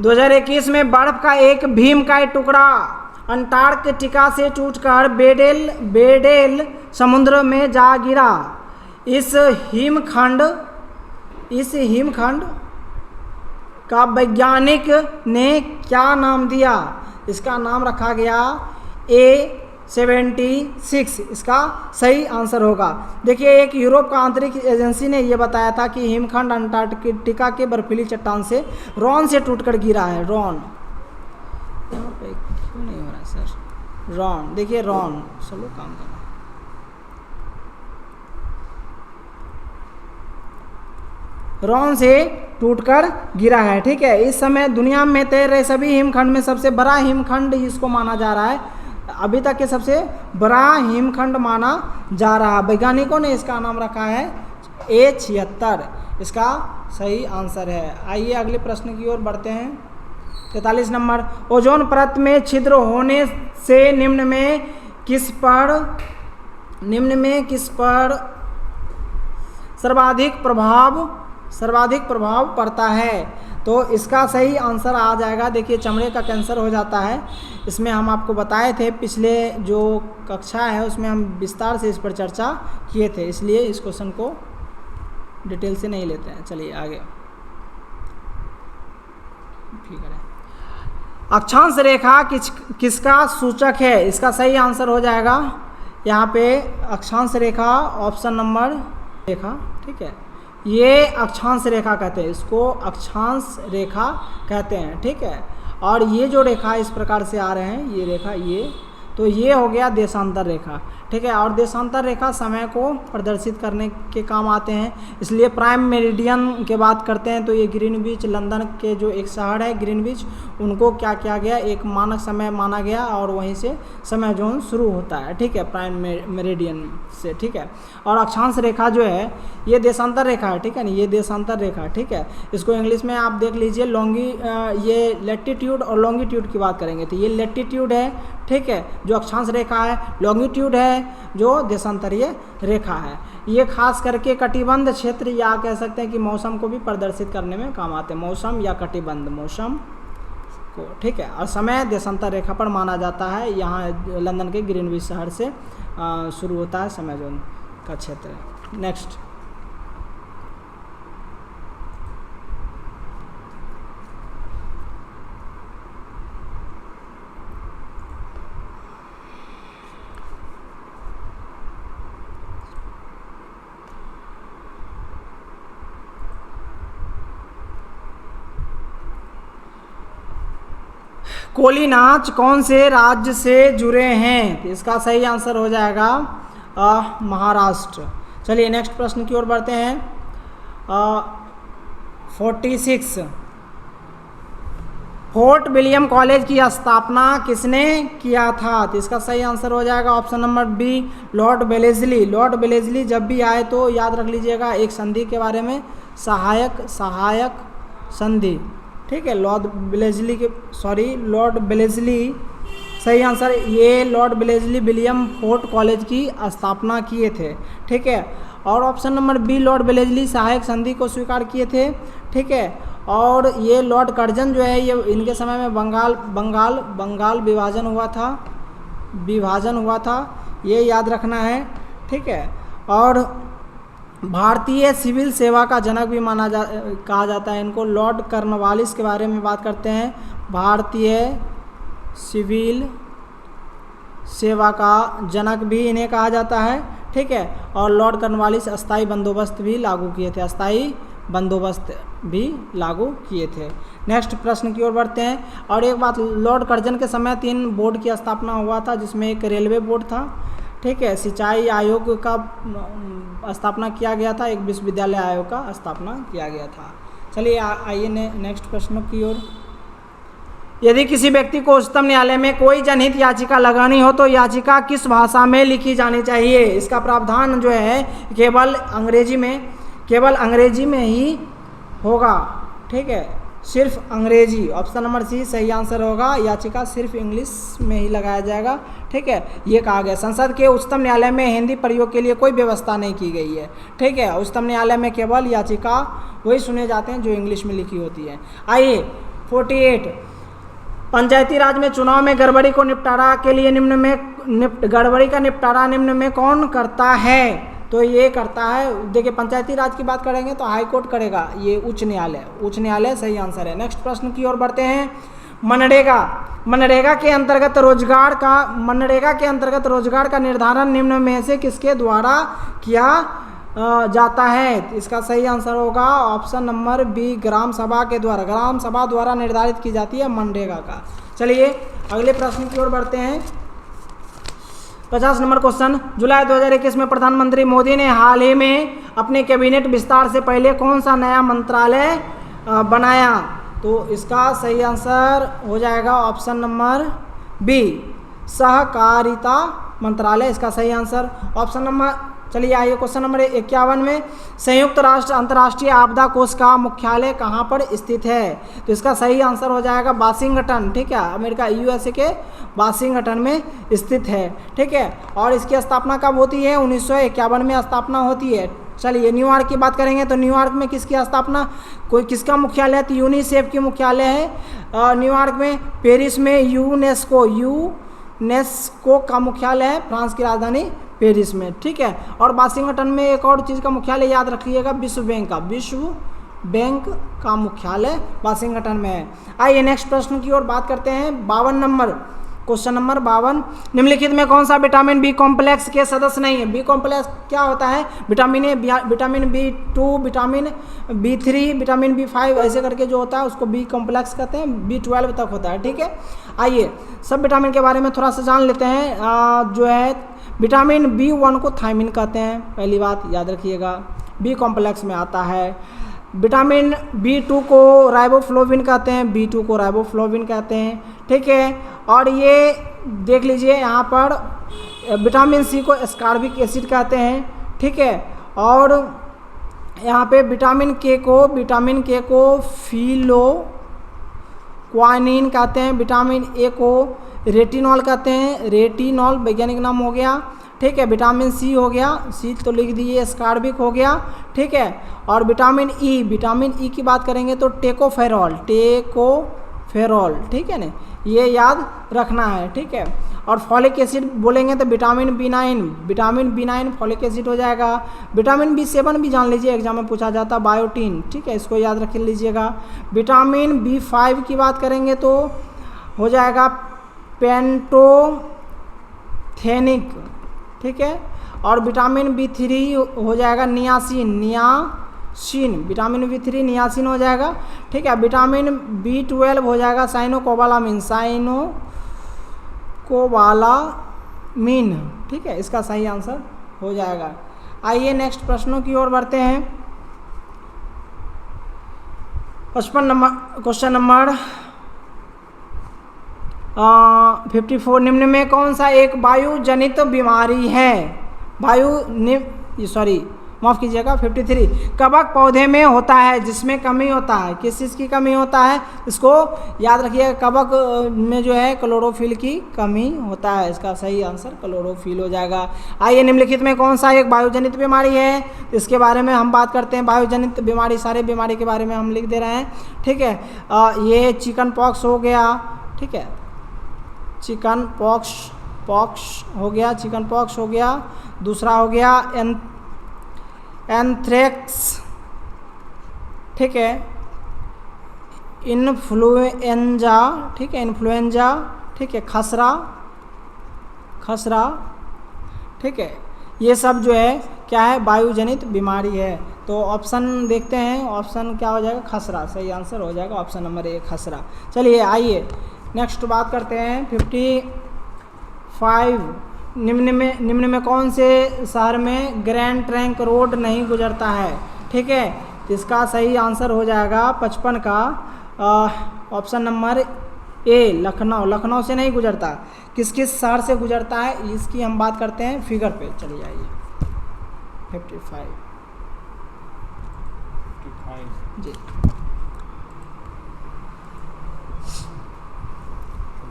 2021 में बर्फ का एक भीमकाय टुकड़ा अंटार्कटिका से टूटकर बेडेल समुद्र में जा गिरा। इस हिमखंड का वैज्ञानिक ने क्या नाम दिया? इसका नाम रखा गया A76। इसका सही आंसर होगा, देखिए, एक यूरोप का आंतरिक एजेंसी ने यह बताया था कि हिमखंड अंटार्कटिका के बर्फीली चट्टान से रॉन से टूटकर गिरा है। रॉन यहाँ पे क्यों नहीं हो रहा है सर? रॉन, देखिए रॉन, सब लोग काम कर रहे हैं। रॉन से टूटकर गिरा है, ठीक है। इस समय दुनिया में तैर रहे सभी हिमखंड में सबसे बड़ा हिमखंड इसको माना जा रहा है, अभी तक के सबसे बड़ा हिमखंड माना जा रहा है। वैज्ञानिकों ने इसका नाम रखा है A76। इसका सही आंसर है। आइए अगले प्रश्न की ओर बढ़ते हैं। 43 नंबर, ओजोन परत में छिद्र होने से निम्न में किस पर सर्वाधिक प्रभाव पड़ता है? तो इसका सही आंसर आ जाएगा, देखिए, चमड़े का कैंसर हो जाता है। इसमें हम आपको बताए थे, पिछले जो कक्षा है उसमें हम विस्तार से इस पर चर्चा किए थे, इसलिए इस क्वेश्चन को डिटेल से नहीं लेते हैं। चलिए आगे, ठीक है। अक्षांश रेखा किसका सूचक है? इसका सही आंसर हो जाएगा यहाँ पे अक्षांश रेखा, ऑप्शन नंबर रेखा, ठीक है। ये अक्षांश रेखा कहते हैं, इसको अक्षांश रेखा कहते हैं, ठीक है। और ये जो रेखा इस प्रकार से आ रहे हैं, ये रेखा, ये तो ये हो गया देशांतर रेखा, ठीक है। और देशांतर रेखा समय को प्रदर्शित करने के काम आते हैं, इसलिए प्राइम मेरिडियन के बात करते हैं तो ये ग्रीनविच, लंदन के जो एक शहर है ग्रीनविच, उनको क्या किया गया, एक मानक समय माना गया और वहीं से समय जोन शुरू होता है, ठीक है, प्राइम मेरिडियन से, ठीक है। और अक्षांश रेखा जो है ये देशांतर रेखा है, ठीक है ना, ये देशांतर रेखा, ठीक है। इसको इंग्लिश में आप देख लीजिए, ये लैटिट्यूड और लॉन्गिट्यूड की बात करेंगे तो ये लैटिट्यूड है, ठीक है, जो अक्षांश रेखा है। लॉन्गिट्यूड है जो देशांतरीय रेखा है। ये खास करके कटिबंध क्षेत्र या कह सकते हैं कि मौसम को भी प्रदर्शित करने में काम आते हैं, मौसम या कटिबंध मौसम को, ठीक है। और समय देशांतर रेखा पर माना जाता है, यहाँ लंदन के ग्रीनविच शहर से शुरू होता है समय जोन का क्षेत्र। नेक्स्ट, कोली नाच कौन से राज्य से जुड़े हैं? इसका सही आंसर हो जाएगा महाराष्ट्र। चलिए नेक्स्ट प्रश्न की ओर बढ़ते हैं। 46, फोर्ट विलियम कॉलेज की स्थापना किसने किया था? तो इसका सही आंसर हो जाएगा option number B, Lord Wellesley. Lord Wellesley जब भी आए तो याद रख लीजिएगा एक संधि के बारे में, सहायक संधि, ठीक है। लॉर्ड वेलेस्ली सही आंसर। ये Lord Wellesley William Fort College की स्थापना किए थे, ठीक है। और option number B, Lord Wellesley सहायक संधि को स्वीकार किए थे, ठीक है। और ये लॉर्ड कर्जन जो है ये इनके समय में बंगाल विभाजन हुआ था, ये याद रखना है, ठीक है। और भारतीय सिविल सेवा का जनक भी कहा जाता है इनको। लॉर्ड कॉर्नवालिस के बारे में बात करते हैं, भारतीय सिविल सेवा का जनक भी इन्हें कहा जाता है, ठीक है। और लॉर्ड कॉर्नवालिस अस्थाई बंदोबस्त भी लागू किए थे, अस्थाई बंदोबस्त भी लागू किए थे। नेक्स्ट प्रश्न की ओर बढ़ते हैं। और एक बात, लॉर्ड कर्जन के समय 3 बोर्ड की स्थापना हुआ था, जिसमें एक रेलवे बोर्ड था, ठीक है, सिंचाई आयोग का स्थापना किया गया था, एक विश्वविद्यालय आयोग का स्थापना किया गया था। चलिए आइए नेक्स्ट प्रश्न की ओर। यदि किसी व्यक्ति को उच्चतम न्यायालय में कोई जनहित याचिका लगानी हो तो याचिका किस भाषा में लिखी जानी चाहिए? इसका प्रावधान जो है केवल अंग्रेजी में ही होगा, ठीक है, सिर्फ अंग्रेजी। ऑप्शन नंबर सी सही आंसर होगा, याचिका सिर्फ इंग्लिश में ही लगाया जाएगा, ठीक है, ये कहा गया। संसद के उच्चतम न्यायालय में हिंदी प्रयोग के लिए कोई व्यवस्था नहीं की गई है, ठीक है, उच्चतम न्यायालय में केवल याचिका वही सुने जाते हैं जो इंग्लिश में लिखी होती है। आइए 48, पंचायती राज में चुनाव में गड़बड़ी को निपटारा के लिए गड़बड़ी का निपटारा निम्न में कौन करता है? तो ये करता है, देखिए पंचायती राज की बात करेंगे तो हाई कोर्ट करेगा, ये उच्च न्यायालय सही आंसर है। नेक्स्ट प्रश्न की ओर बढ़ते हैं। मनरेगा के अंतर्गत रोजगार का निर्धारण निम्न में से किसके द्वारा किया जाता है? इसका सही आंसर होगा ऑप्शन नंबर बी, ग्राम सभा द्वारा निर्धारित की जाती है मनरेगा का। चलिए अगले प्रश्न की ओर बढ़ते हैं। 50 नंबर क्वेश्चन, जुलाई 2021 में प्रधानमंत्री मोदी ने हाल ही में अपने कैबिनेट विस्तार से पहले कौन सा नया मंत्रालय बनाया? तो इसका सही आंसर हो जाएगा ऑप्शन नंबर बी, सहकारिता मंत्रालय, इसका सही आंसर। ऑप्शन नंबर, चलिए आइए क्वेश्चन नंबर 51 में, संयुक्त राष्ट्र अंतर्राष्ट्रीय आपदा कोष का मुख्यालय कहाँ पर स्थित है? तो इसका सही आंसर हो जाएगा वाशिंगटन, ठीक है, अमेरिका यूएसए के वाशिंगटन में स्थित है, ठीक है। और इसकी स्थापना कब होती है? 1951 में स्थापना होती है। चलिए न्यूयॉर्क की बात करेंगे तो न्यूयॉर्क में किसकी स्थापना, किसका मुख्यालय है? तो यूनिसेफ की मुख्यालय है न्यूयॉर्क में। पेरिस में यूनेस्को का मुख्यालय है, फ्रांस की राजधानी पेरिस में, ठीक है। और वाशिंगटन में एक और चीज़ का मुख्यालय याद रखिएगा, विश्व बैंक का मुख्यालय वाशिंगटन में है। आइए नेक्स्ट प्रश्न की ओर बात करते हैं। 52 नंबर क्वेश्चन नंबर 52, निम्नलिखित में कौन सा विटामिन बी कॉम्प्लेक्स के सदस्य नहीं है? बी कॉम्प्लेक्स क्या होता है? Vitamin A, vitamin B2, vitamin B3, vitamin B5 ऐसे करके जो होता है उसको बी कॉम्प्लेक्स कहते हैं, B12 तक होता है, ठीक है। आइए सब विटामिन के बारे में थोड़ा सा जान लेते हैं। जो है विटामिन B1 को थायमिन कहते हैं, पहली बात याद रखिएगा, बी कॉम्प्लेक्स में आता है। विटामिन B2 को राइबोफ्लोविन कहते हैं, B2 को राइबोफ्लोविन कहते हैं, ठीक है। और ये देख लीजिए यहाँ पर विटामिन C को एस्कॉर्बिक एसिड कहते हैं, ठीक है। और यहाँ पे विटामिन K को फिलोक्वानिन कहते हैं, विटामिन A को रेटिनॉल कहते हैं, रेटिनॉल वैज्ञानिक नाम हो गया, ठीक है। विटामिन C हो गया, C तो लिख दीजिए, एस्कॉर्बिक हो गया, ठीक है। और विटामिन E की बात करेंगे तो टेकोफेरॉल, ठीक है ना, ये याद रखना है, ठीक है। और फॉलिक एसिड बोलेंगे तो विटामिन B9 फॉलिक एसिड हो जाएगा। विटामिन B7 भी जान लीजिए, एग्जाम में पूछा जाता, बायोटीन, ठीक है, इसको याद रख लीजिएगा। विटामिन B5 की बात करेंगे तो हो जाएगा पेंटोथेनिक, ठीक है। और विटामिन B3 हो जाएगा नियासिन, विटामिन B3 नियासिन हो जाएगा, ठीक है। विटामिन B12 हो जाएगा साइनोकोबालामिन, ठीक है, इसका सही आंसर हो जाएगा। आइए नेक्स्ट प्रश्नों की ओर बढ़ते हैं। 55 नंबर क्वेश्चन नंबर 54, निम्न में कौन सा एक वायुजनित बीमारी है? माफ़ कीजिएगा 53, कवक पौधे में होता है जिसमें कमी होता है, किस चीज़ की कमी होता है? इसको याद रखिएगा, कवक में जो है क्लोरोफिल की कमी होता है, इसका सही आंसर क्लोरोफिल हो जाएगा। आइए निम्नलिखित में कौन सा एक वायुजनित बीमारी है, इसके बारे में हम बात करते हैं। वायुजनित बीमारी, सारे बीमारी के बारे में हम लिख दे रहे हैं, ठीक है। ये चिकन पॉक्स हो गया, ठीक है, चिकन पॉक्स हो गया, दूसरा हो गया एंथ्रेक्स, ठीक है, इन्फ्लुएंजा, ठीक है, ठीक है, खसरा, ठीक है, ये सब जो है क्या है, वायुजनित बीमारी है। तो ऑप्शन देखते हैं, ऑप्शन क्या हो जाएगा, खसरा। सही आंसर हो जाएगा ऑप्शन नंबर ए, खसरा। चलिए आइए नेक्स्ट बात करते हैं 55। निम्न में कौन से शहर में ग्रैंड ट्रंक रोड नहीं गुजरता है? ठीक है, तो इसका सही आंसर हो जाएगा 55 का option number A, Lucknow. Lucknow से नहीं गुजरता। किस किस शहर से गुजरता है इसकी हम बात करते हैं फिगर पे। चलिए आइए 55 जी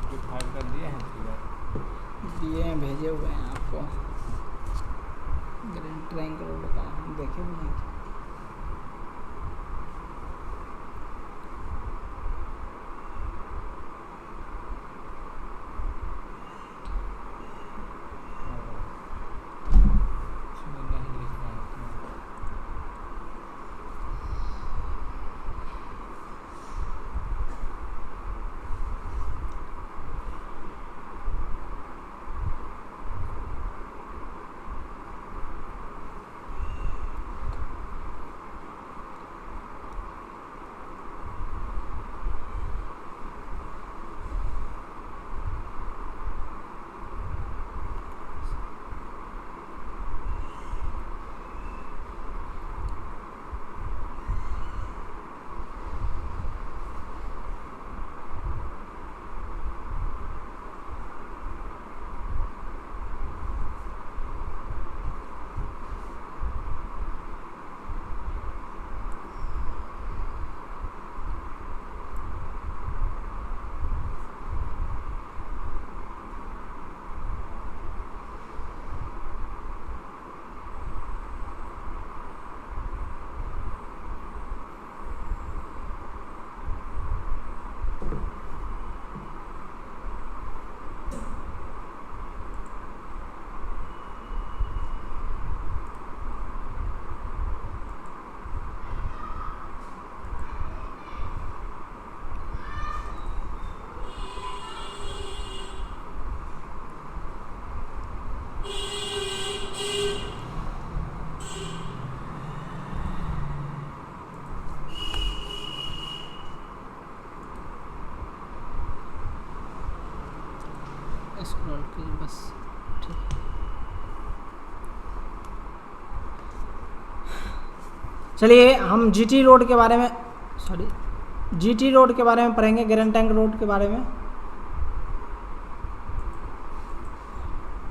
55 कर दिए हैं फिगर। दिए हैं, भेजे हुए हैं आपको। ग्रैंड ट्रंक रोड का हम देखे भी हैं। इसमें नहीं लिखना है इसमें। स्क्रॉल कीजिए बस। ठीक, चलिए हम जीटी रोड के बारे में, सॉरी जीटी रोड के बारे में पढ़ेंगे, ग्रैंड ट्रंक रोड के बारे में।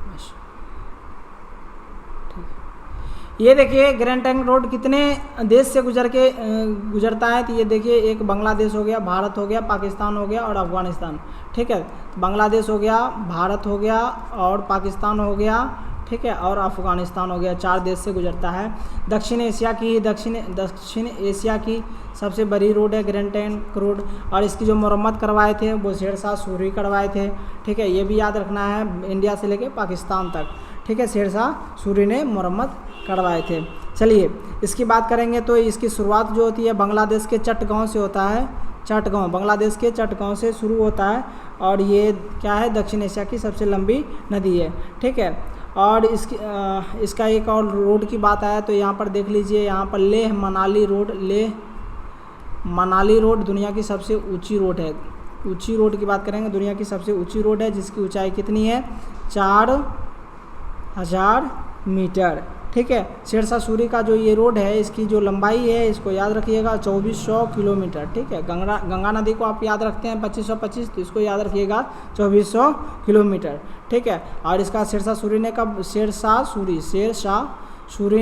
बस ठीक। ये देखिए ग्रैंड ट्रंक रोड कितने देश से गुजरता है। तो ये देखिए, एक बांग्लादेश हो गया, भारत हो गया, पाकिस्तान हो गया और अफगानिस्तान। ठीक है, बांग्लादेश हो गया, भारत हो गया और पाकिस्तान हो गया। ठीक है, और अफगानिस्तान हो गया। 4 देश से गुजरता है। दक्षिण एशिया की सबसे बड़ी रोड है ग्रैंड ट्रंक रोड। और इसकी जो मरम्मत करवाए थे वो शेरशाह सूरी करवाए थे। ठीक है, ये भी याद रखना है, इंडिया से लेके पाकिस्तान तक। ठीक है, शेरशाह सूरी ने मरम्मत करवाए थे। चलिए इसकी बात करेंगे तो इसकी शुरुआत जो होती है बांग्लादेश के चटगांव से होता है। चटगांव, बांग्लादेश के चटगांव से शुरू होता है और ये क्या है, दक्षिण एशिया की सबसे लंबी नदी है। ठीक है, और इसका एक और रोड की बात आया तो यहाँ पर देख लीजिए, यहाँ पर लेह मनाली रोड दुनिया की सबसे ऊंची रोड है। ऊंची रोड की बात करेंगे, दुनिया की सबसे ऊंची रोड है जिसकी ऊंचाई कितनी है, 4000 मीटर। ठीक है, शेरशाह सूरी का जो ये रोड है इसकी जो लंबाई है, इसको याद रखिएगा, 2400 किलोमीटर। ठीक है, गंगा नदी को आप याद रखते हैं 2525, तो इसको याद रखिएगा 2400 किलोमीटर। ठीक है, और इसका शेरशाह सूरी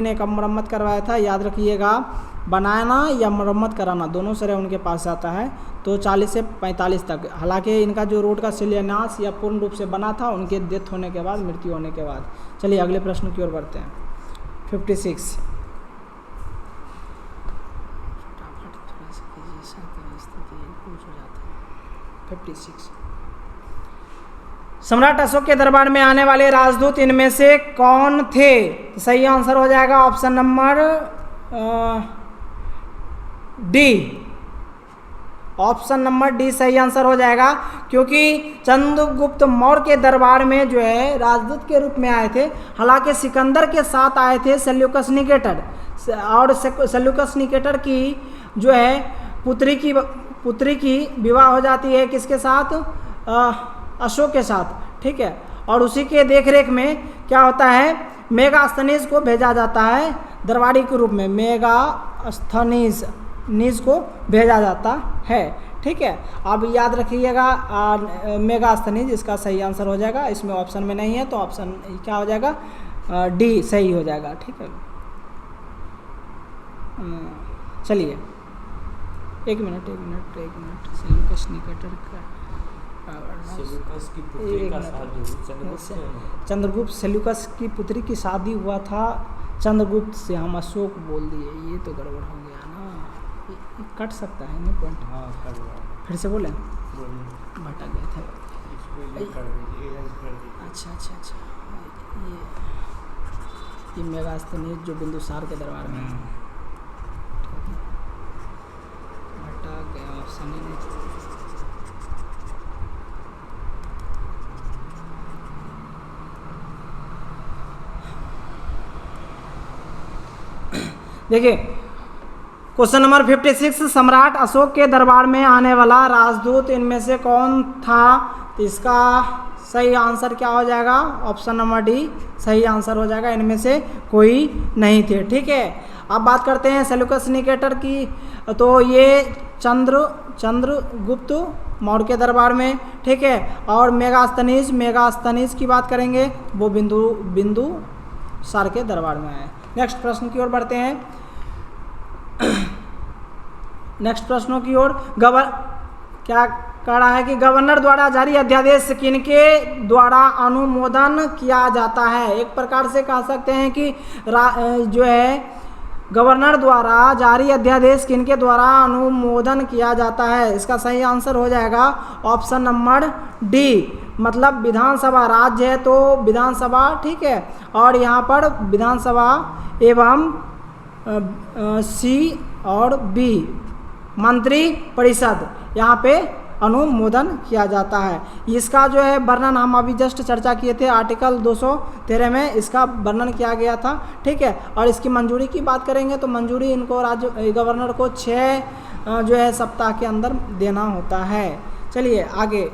ने कब मरम्मत करवाया था, याद रखिएगा, बनाना या मरम्मत कराना दोनों तरह उनके पास आता है। तो 40 से 45 तक। हालांकि इनका जो रोड का शिलान्यास या पूर्ण रूप से बना था उनके डेथ होने के बाद, मृत्यु होने के बाद। चलिए अगले प्रश्न की ओर बढ़ते हैं। 56 56 सम्राट अशोक के दरबार में आने वाले राजदूत इनमें से कौन थे? तो सही आंसर हो जाएगा option number D, option number D सही आंसर हो जाएगा, क्योंकि चंद्रगुप्त मौर्य के दरबार में जो है राजदूत के रूप में आए थे। हालांकि सिकंदर के साथ आए थे सेल्यूकस निकेटर, और सेल्यूकस निकेटर की जो है पुत्री की विवाह हो जाती है किसके साथ, अशोक के साथ, ठीक है। और उसी के देखरेख में क्या होता है, मेगास्थनीज को भेजा जाता है दरबारी के रूप में, मेगास्थनीज को भेजा जाता है, ठीक है। अब याद रखिएगा मेगास्थनीज इसका सही आंसर हो जाएगा, इसमें ऑप्शन में नहीं है तो ऑप्शन क्या हो जाएगा, डी सही हो जाएगा, ठीक है। चलिए एक मिनट सेल्यूकस निकेटर का सेल्यूकस की पुत्री का शादी चंद्रगुप्त सेल्यूकस की पुत्री की शादी हुआ था चंद्रगुप्त से, हम अशोक बोल दिए, ये तो गड़बड़ हो गया ना, ये कट सकता है ना पॉइंट। हाँ कर दो, फिर से बोले, बोलिए, भटक गए थे। इसको ये कर दीजिए, erase कर दीजिए। अच्छा ये मेगास्थनीज जो बिंदुसार के दरबार में है, ठीक है। भटक गया ऑप्शन ही नहीं। देखिए क्वेश्चन नंबर 56, सम्राट अशोक के दरबार में आने वाला राजदूत इनमें से कौन था, तो इसका सही आंसर क्या हो जाएगा, ऑप्शन नंबर डी सही आंसर हो जाएगा, इनमें से कोई नहीं थे, ठीक है। अब बात करते हैं सेल्यूकस निकेटर की, तो ये चंद्रगुप्त मौर्य के दरबार में, ठीक है। और मेगास्थनीज की बात करेंगे, वो बिंदुसार के दरबार में है। नेक्स्ट प्रश्न की ओर बढ़ते हैं। नेक्स्ट प्रश्नों की ओर, क्या कह रहा है कि गवर्नर द्वारा जारी अध्यादेश किनके द्वारा अनुमोदन किया जाता है। एक प्रकार से कह सकते हैं कि जो है गवर्नर द्वारा जारी अध्यादेश किनके द्वारा अनुमोदन किया जाता है, इसका सही आंसर हो जाएगा ऑप्शन नंबर डी, मतलब विधानसभा। राज्य है तो विधानसभा, ठीक है। और यहाँ पर विधानसभा एवं सी और बी मंत्री परिषद यहाँ पे अनुमोदन किया जाता है। इसका जो है वर्णन हम अभी जस्ट चर्चा किए थे, आर्टिकल 213 में इसका वर्णन किया गया था, ठीक है। और इसकी मंजूरी की बात करेंगे तो मंजूरी इनको गवर्नर को 6 जो है सप्ताह के अंदर देना होता है। चलिए आगे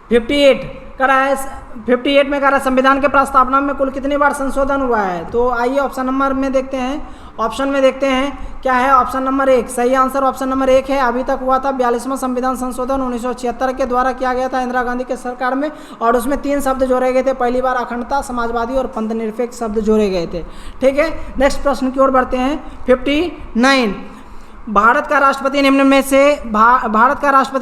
58 में कह रहा है संविधान के प्रस्तावना में कुल कितनी बार संशोधन हुआ है, तो आइए ऑप्शन नंबर में देखते हैं। ऑप्शन में देखते हैं क्या है, ऑप्शन नंबर 1 सही आंसर ऑप्शन नंबर 1 है। अभी तक हुआ था 42वां संविधान संशोधन 1976 के द्वारा किया गया था इंदिरा गांधी के सरकार में, और उसमें 3 शब्द जोड़े गए थे, पहली बार अखंडता, समाजवादी और पंथ निरपेक्ष शब्द जोड़े गए थे, ठीक है। नेक्स्ट प्रश्न की ओर बढ़ते हैं। 59 भारत का राष्ट्रपति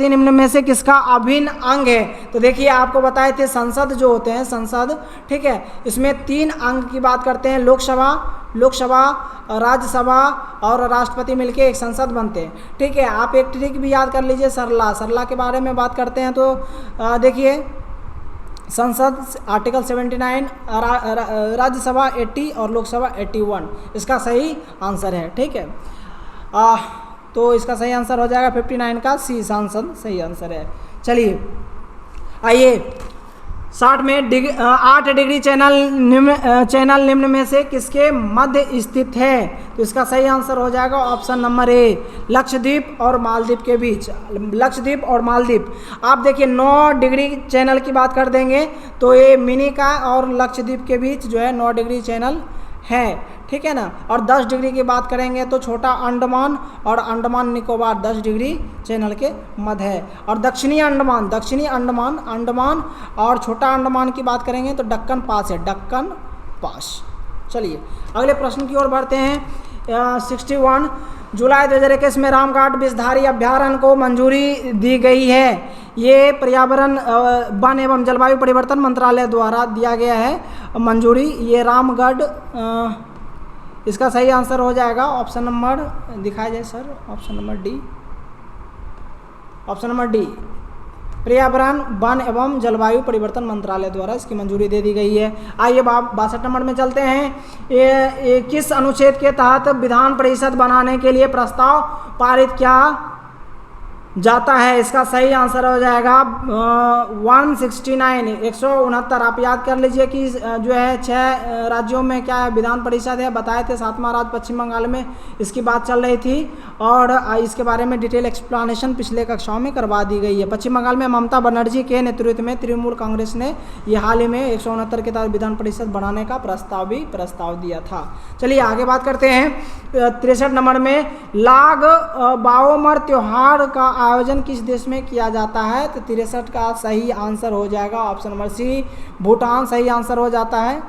निम्न में से किसका अभिन्न अंग है, तो देखिए आपको बताए थे संसद जो होते हैं, संसद, ठीक है, इसमें 3 अंग की बात करते हैं, लोकसभा राज्यसभा और राष्ट्रपति मिलके एक संसद बनते हैं, ठीक है। आप एक ट्रिक भी याद कर लीजिए, सरला के बारे में बात करते हैं तो देखिए संसद आर्टिकल 79, राज्यसभा 80 और लोकसभा 81 इसका सही आंसर है, ठीक है। तो इसका सही आंसर हो जाएगा 59 का सी, सांसद सही आंसर है। चलिए आइए 60 में 8 डिग्री चैनल निम्न में से किसके मध्य स्थित है, तो इसका सही आंसर हो जाएगा ऑप्शन नंबर ए, लक्षद्वीप और मालदीव के बीच। लक्षद्वीप और मालदीव, आप देखिए 9 डिग्री चैनल की बात कर देंगे तो ये मिनी का और लक्षद्वीप के बीच जो है 9 डिग्री चैनल है, ठीक है ना। और 10 डिग्री की बात करेंगे तो छोटा अंडमान और अंडमान निकोबार 10 डिग्री चैनल के मध्य है। और दक्षिणी अंडमान और छोटा अंडमान की बात करेंगे तो दक्कन पास है, दक्कन पास। चलिए अगले प्रश्न की ओर बढ़ते हैं। 61 जुलाई 2021 में रामघाट विषधारी अभ्यारण्य को मंजूरी दी गई है। ये पर्यावरण वन एवं जलवायु परिवर्तन मंत्रालय द्वारा दिया गया है मंजूरी, ये रामगढ़। इसका सही आंसर हो जाएगा ऑप्शन नंबर दिखाया जाए सर, ऑप्शन नंबर डी, पर्यावरण वन एवं जलवायु परिवर्तन मंत्रालय द्वारा इसकी मंजूरी दे दी गई है। आइए 62 नंबर में चलते हैं। ये किस अनुच्छेद के तहत विधान परिषद बनाने के लिए प्रस्ताव पारित किया जाता है? इसका सही आंसर हो जाएगा 169, 169। आप याद कर लीजिए कि जो है 6 राज्यों में क्या है विधान परिषद है, बताए थे 7वां राज्य पश्चिम बंगाल में इसकी बात चल रही थी, और इसके बारे में डिटेल एक्सप्लेनेशन पिछले कक्षाओं में करवा दी गई है। पश्चिम बंगाल में ममता बनर्जी के नेतृत्व में तृणमूल कांग्रेस ने ये हाल ही में 169 के तहत विधान परिषद बनाने का प्रस्ताव दिया था। चलिए आगे बात करते हैं। 63 नंबर में लाग बाओमर त्योहार का आयोजन किस देश में किया जाता है? तो 63 का सही आंसर हो जाएगा ऑप्शन नंबर सी, भूटान सही आंसर हो जाता है।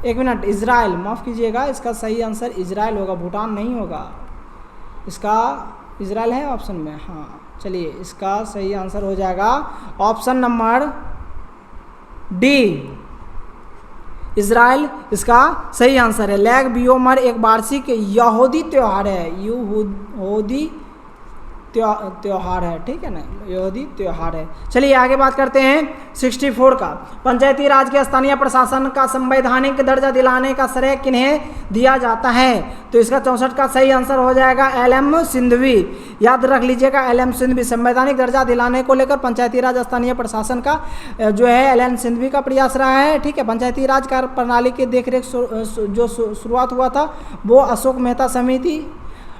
एक मिनट, इजराइल, माफ़ कीजिएगा, इसका सही आंसर इजराइल होगा, भूटान नहीं होगा। इसका इजराइल है ऑप्शन में, हाँ। चलिए इसका सही आंसर हो जाएगा ऑप्शन नंबर डी, इजराइल इसका सही आंसर है। लैग बियोमर एक वार्षिक यहूदी त्योहार है, यहूदी त्योहार है, ठीक है ना, यहूदी त्योहार है। चलिए आगे बात करते हैं 64 का। पंचायती राज के स्थानीय प्रशासन का संवैधानिक दर्जा दिलाने का श्रेय किन्हें दिया जाता है? तो इसका 64 का सही आंसर हो जाएगा LM सिंधवी। याद रख लीजिएगा, LM सिंधवी। संवैधानिक दर्जा दिलाने को लेकर पंचायती राज स्थानीय प्रशासन का जो है LM सिंधवी का प्रयास रहा है, ठीक है। पंचायती राज कार्य प्रणाली की देखरेख जो शुरुआत हुआ था वो अशोक मेहता समिति,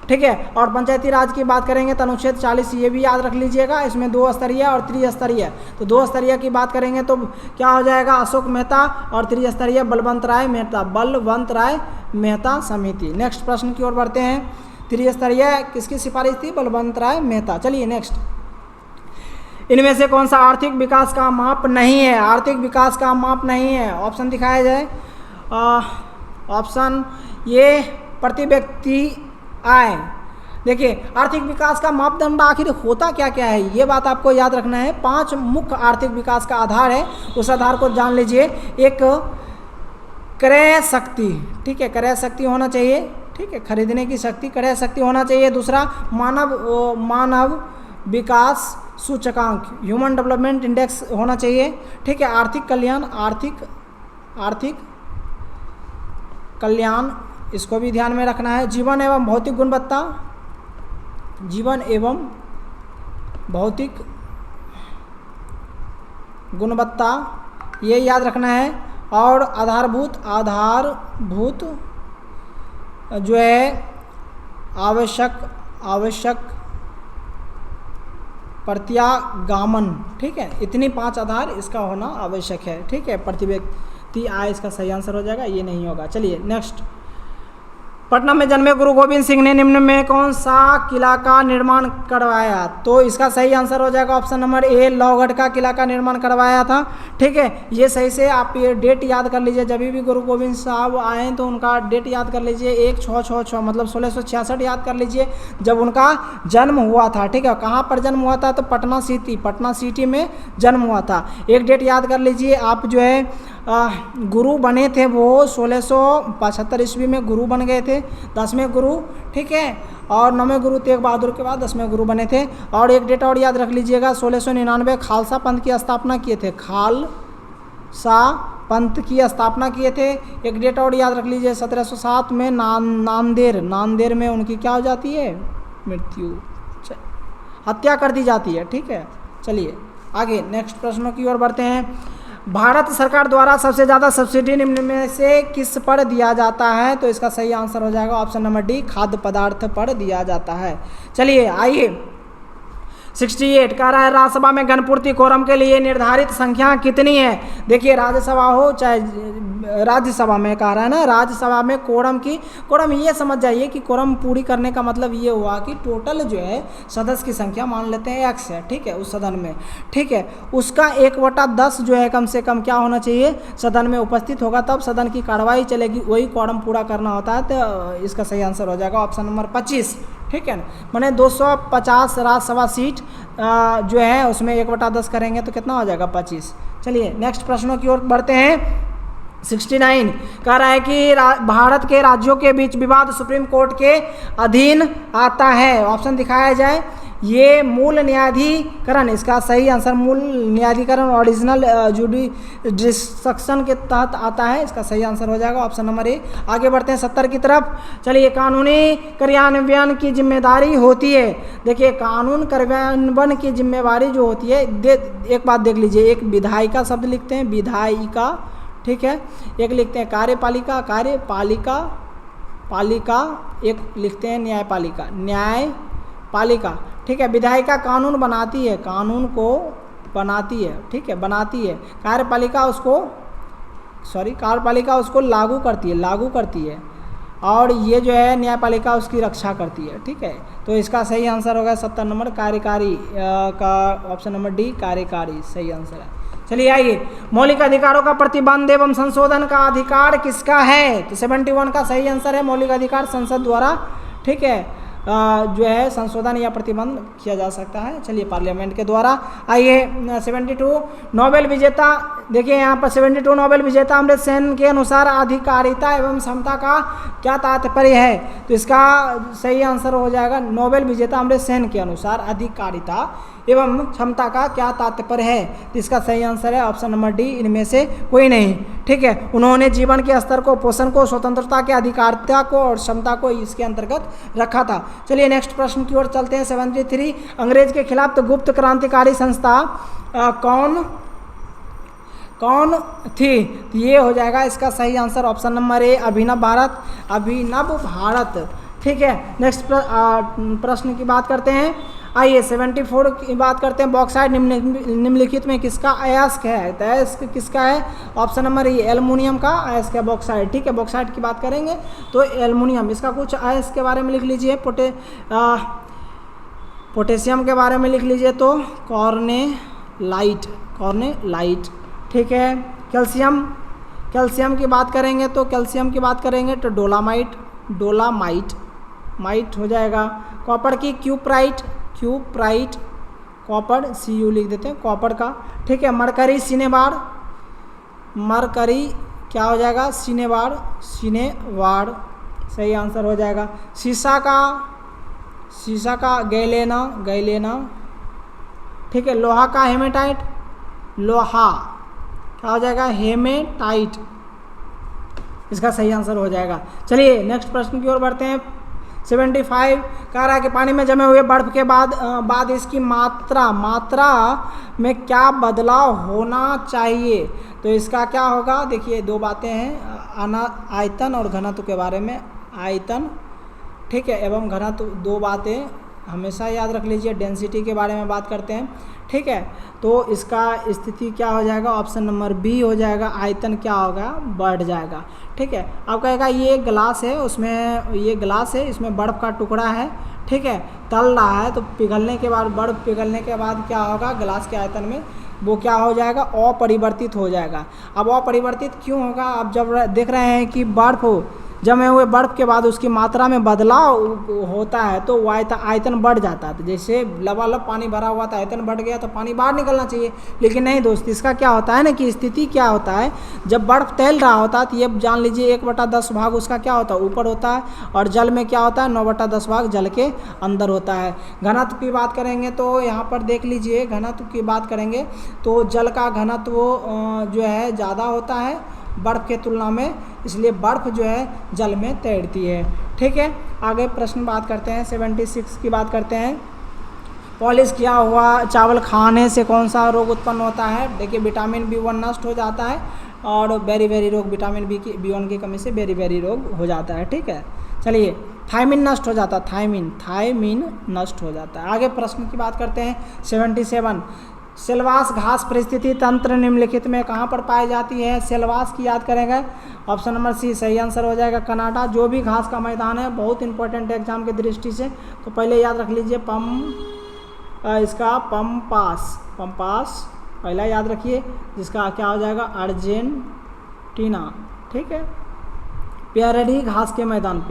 ठीक है। और पंचायती राज की बात करेंगे तो अनुच्छेद 40 ये भी याद रख लीजिएगा, इसमें 2 स्तरीय और त्रिस्तरीय। तो 2 स्तरीय की बात करेंगे तो क्या हो जाएगा? अशोक मेहता, और त्रिस्तरीय बलवंत राय मेहता समिति। नेक्स्ट प्रश्न की ओर बढ़ते हैं। त्रिस्तरीय किसकी सिफारिश थी? बलवंत राय मेहता। चलिए नेक्स्ट, इनमें से कौन सा आर्थिक विकास का माप नहीं है? आर्थिक विकास का माप नहीं है, ऑप्शन दिखाया जाए। ऑप्शन ये प्रति व्यक्ति आय। देखिए आर्थिक विकास का मापदंड आखिर होता क्या क्या है, ये बात आपको याद रखना है। 5 मुख्य आर्थिक विकास का आधार है, उस आधार को जान लीजिए। एक क्रय शक्ति, ठीक है, क्रय शक्ति होना चाहिए, ठीक है, खरीदने की शक्ति, क्रय शक्ति होना चाहिए। दूसरा मानव विकास सूचकांक, ह्यूमन डेवलपमेंट इंडेक्स होना चाहिए, ठीक है। आर्थिक कल्याण इसको भी ध्यान में रखना है। जीवन एवं भौतिक गुणवत्ता ये याद रखना है। और आधारभूत जो है आवश्यक प्रत्यागमन, ठीक है। इतनी 5 आधार इसका होना आवश्यक है, ठीक है। प्रति व्यक्ति आय इसका सही आंसर हो जाएगा, ये नहीं होगा। चलिए नेक्स्ट, पटना में जन्मे गुरु गोविंद सिंह ने निम्न में कौन सा किला का निर्माण करवाया? तो इसका सही आंसर हो जाएगा ऑप्शन नंबर ए, लौहगढ़ का किला का निर्माण करवाया था, ठीक है। ये सही से आप ये डेट याद कर लीजिए, जब भी गुरु गोविंद साहब आए तो उनका डेट याद कर लीजिए, 1666 मतलब 1666 याद कर लीजिए जब उनका जन्म हुआ था, ठीक है। कहाँ पर जन्म हुआ था? तो पटना सिटी में जन्म हुआ था। एक डेट याद कर लीजिए आप, जो है गुरु बने थे वो 1675 ईस्वी में गुरु बन गए थे, 10वें गुरु, ठीक है। और 9वें गुरु तेग बहादुर के बाद 10वें गुरु बने थे। और एक डेट और याद रख लीजिएगा, 1699 खालसा पंथ की स्थापना किए थे, खालसा पंथ की स्थापना किए थे। एक डेट और याद रख लीजिए, 1707 में नांदेड़ में उनकी क्या हो जाती है? मृत्यु, हत्या कर दी जाती है, ठीक है। चलिए आगे नेक्स्ट प्रश्नों की ओर बढ़ते हैं। भारत सरकार द्वारा सबसे ज़्यादा सब्सिडी निम्न में से किस पर दिया जाता है? तो इसका सही आंसर हो जाएगा ऑप्शन नंबर डी, खाद्य पदार्थ पर दिया जाता है। चलिए आइए 68 कह रहा है राज्यसभा में गणपूर्ति कोरम के लिए निर्धारित संख्या कितनी है? देखिए राज्यसभा हो चाहे राज्यसभा में कह रहा है ना, राज्यसभा में कोरम ये समझ जाइए कि कोरम पूरी करने का मतलब ये हुआ कि टोटल जो है सदस्य की संख्या मान लेते हैं x है, ठीक है, उस सदन में, ठीक है, उसका 1/10 जो है कम से कम क्या होना चाहिए? सदन में उपस्थित होगा, तब सदन की कार्रवाई चलेगी, वही कोरम पूरा करना होता है। तो इसका सही आंसर हो जाएगा ऑप्शन नंबर 25, ठीक है ना। मैंने 250 राज्यसभा सीट जो है उसमें 1/10 करेंगे तो कितना हो जाएगा? 25। चलिए नेक्स्ट प्रश्नों की ओर बढ़ते हैं। 69 कह रहा है कि भारत के राज्यों के बीच विवाद सुप्रीम कोर्ट के अधीन आता है। ऑप्शन दिखाया जाए, ये मूल न्यायाधिकरण, इसका सही आंसर मूल न्यायाधिकरण ओरिजिनल जुरिसडिक्शन के तहत आता है। इसका सही आंसर हो जाएगा ऑप्शन नंबर ए। आगे बढ़ते हैं 70 की तरफ। चलिए, कानूनी कार्यान्वयन की जिम्मेदारी होती है। देखिए, कानून कार्यान्वयन की जिम्मेदारी जो होती है, एक बात देख लीजिए, एक विधायिका शब्द लिखते हैं, विधायिका, ठीक है, एक लिखते हैं कार्यपालिका, कार्यपालिका, पालिका, एक लिखते हैं न्यायपालिका, न्यायपालिका, ठीक है। विधायिका कानून बनाती है, कानून को बनाती है, ठीक है, बनाती है। कार्यपालिका उसको लागू करती है, और ये जो है न्यायपालिका उसकी रक्षा करती है, ठीक है। तो इसका सही आंसर होगा 70 नंबर कार्यकारी का ऑप्शन नंबर डी, कार्यकारी सही आंसर है। चलिए आइए, मौलिक अधिकारों का प्रतिबंध एवं संशोधन का अधिकार किसका है? तो 71 का सही आंसर है मौलिक अधिकार संसद द्वारा, ठीक है, जो है संशोधन या प्रतिबंध किया जा सकता है। चलिए, पार्लियामेंट के द्वारा। आइए 72 नोबेल विजेता, देखिए यहाँ पर 72 नोबेल विजेता अमर्त्य सेन के अनुसार अधिकारिता एवं समता का क्या तात्पर्य है? तो इसका सही आंसर हो जाएगा नोबेल विजेता अमर्त्य सेन के अनुसार अधिकारिता एवं क्षमता का क्या तात्पर्य है? तो इसका सही आंसर है ऑप्शन नंबर डी, इनमें से कोई नहीं, ठीक है। उन्होंने जीवन के स्तर को, पोषण को, स्वतंत्रता के अधिकारिता को और क्षमता को इसके अंतर्गत रखा था। चलिए नेक्स्ट प्रश्न की ओर चलते हैं। 73 अंग्रेज के खिलाफ तो गुप्त क्रांतिकारी संस्था कौन थी? तो ये हो जाएगा इसका सही आंसर ऑप्शन नंबर ए, अभिनव भारत, ठीक है। नेक्स्ट प्रश्न की बात करते हैं। आइए 74 की बात करते हैं। बॉक्साइट निम्नलिखित में किसका अयस्क है? तो अयस्क किसका है? ऑप्शन नंबर ए, एल्युमिनियम का अयस्क है बॉक्साइट, ठीक है। बॉक्साइट की बात करेंगे तो एल्युमिनियम, इसका कुछ अयस्क के बारे में लिख लीजिए। पोटेशियम के बारे में लिख लीजिए तो कॉर्नेलाइट, ठीक है। कैल्शियम की बात करेंगे तो डोलामाइट हो जाएगा। कॉपर की क्यूप्राइट, कॉपर Cu लिख देते हैं कॉपर का, ठीक है। मरकरी क्या हो जाएगा? सिनेवाड़ सही आंसर हो जाएगा। शीशा का गैलेना, ठीक है। लोहा का हेमेटाइट, क्या हो जाएगा? हेमेटाइट, इसका सही आंसर हो जाएगा। चलिए नेक्स्ट प्रश्न की ओर बढ़ते हैं। 75 कह रहा है कि पानी में जमे हुए बर्फ के बाद इसकी मात्रा में क्या बदलाव होना चाहिए? तो इसका क्या होगा? देखिए, दो बातें हैं, आयतन और घनत्व के बारे में। आयतन, ठीक है, एवं घनत्व, दो बातें हमेशा याद रख लीजिए। डेंसिटी के बारे में बात करते हैं, ठीक है। तो इसका स्थिति क्या हो जाएगा? ऑप्शन नंबर बी हो जाएगा, आयतन क्या होगा? बढ़ जाएगा, ठीक है। अब कहेगा ये ग्लास है, इसमें बर्फ़ का टुकड़ा है, ठीक है, तल रहा है, तो बर्फ़ पिघलने के बाद क्या होगा? ग्लास के आयतन में वो क्या हो जाएगा? अपरिवर्तित हो जाएगा। अब अपरिवर्तित क्यों होगा? अब जब देख रहे हैं कि जमे हुए बर्फ़ के बाद उसकी मात्रा में बदलाव होता है तो वो आयतन बढ़ जाता है। तो जैसे लबालब पानी भरा हुआ था, आयतन बढ़ गया तो पानी बाहर निकलना चाहिए, लेकिन नहीं दोस्त, इसका क्या होता है ना कि स्थिति क्या होता है, जब बर्फ़ तैल रहा होता है तो ये जान लीजिए 1/10 भाग उसका क्या होता है? ऊपर होता है, और जल में क्या होता है? 9/10 भाग जल के अंदर होता है। घनत्व की बात करेंगे तो यहाँ पर देख लीजिए, घनत्व की बात करेंगे तो जल का घनत्व जो है ज़्यादा होता है बर्फ़ के तुलना में, इसलिए बर्फ़ जो है जल में तैरती है, ठीक है। आगे प्रश्न बात करते हैं। 76 की बात करते हैं। पॉलिश किया हुआ चावल खाने से कौन सा रोग उत्पन्न होता है? देखिए, विटामिन B1 नष्ट हो जाता है, और बेरी रोग, विटामिन B1 की कमी से बेरी रोग हो जाता है, ठीक है। चलिए, थायमिन नष्ट हो जाता है, थायमिन नष्ट हो जाता है। आगे प्रश्न की बात करते हैं। 77 सेलवास घास परिस्थिति तंत्र निम्नलिखित में कहाँ पर पाई जाती है? सेलवास की याद करेंगे, ऑप्शन नंबर सी सही आंसर हो जाएगा, कनाडा। जो भी घास का मैदान है, बहुत इंपॉर्टेंट है एग्जाम की दृष्टि से, तो पहले याद रख लीजिए पंपास पहला याद रखिए, जिसका क्या हो जाएगा? अर्जेंटीना, ठीक है। प्यारी घास के मैदान,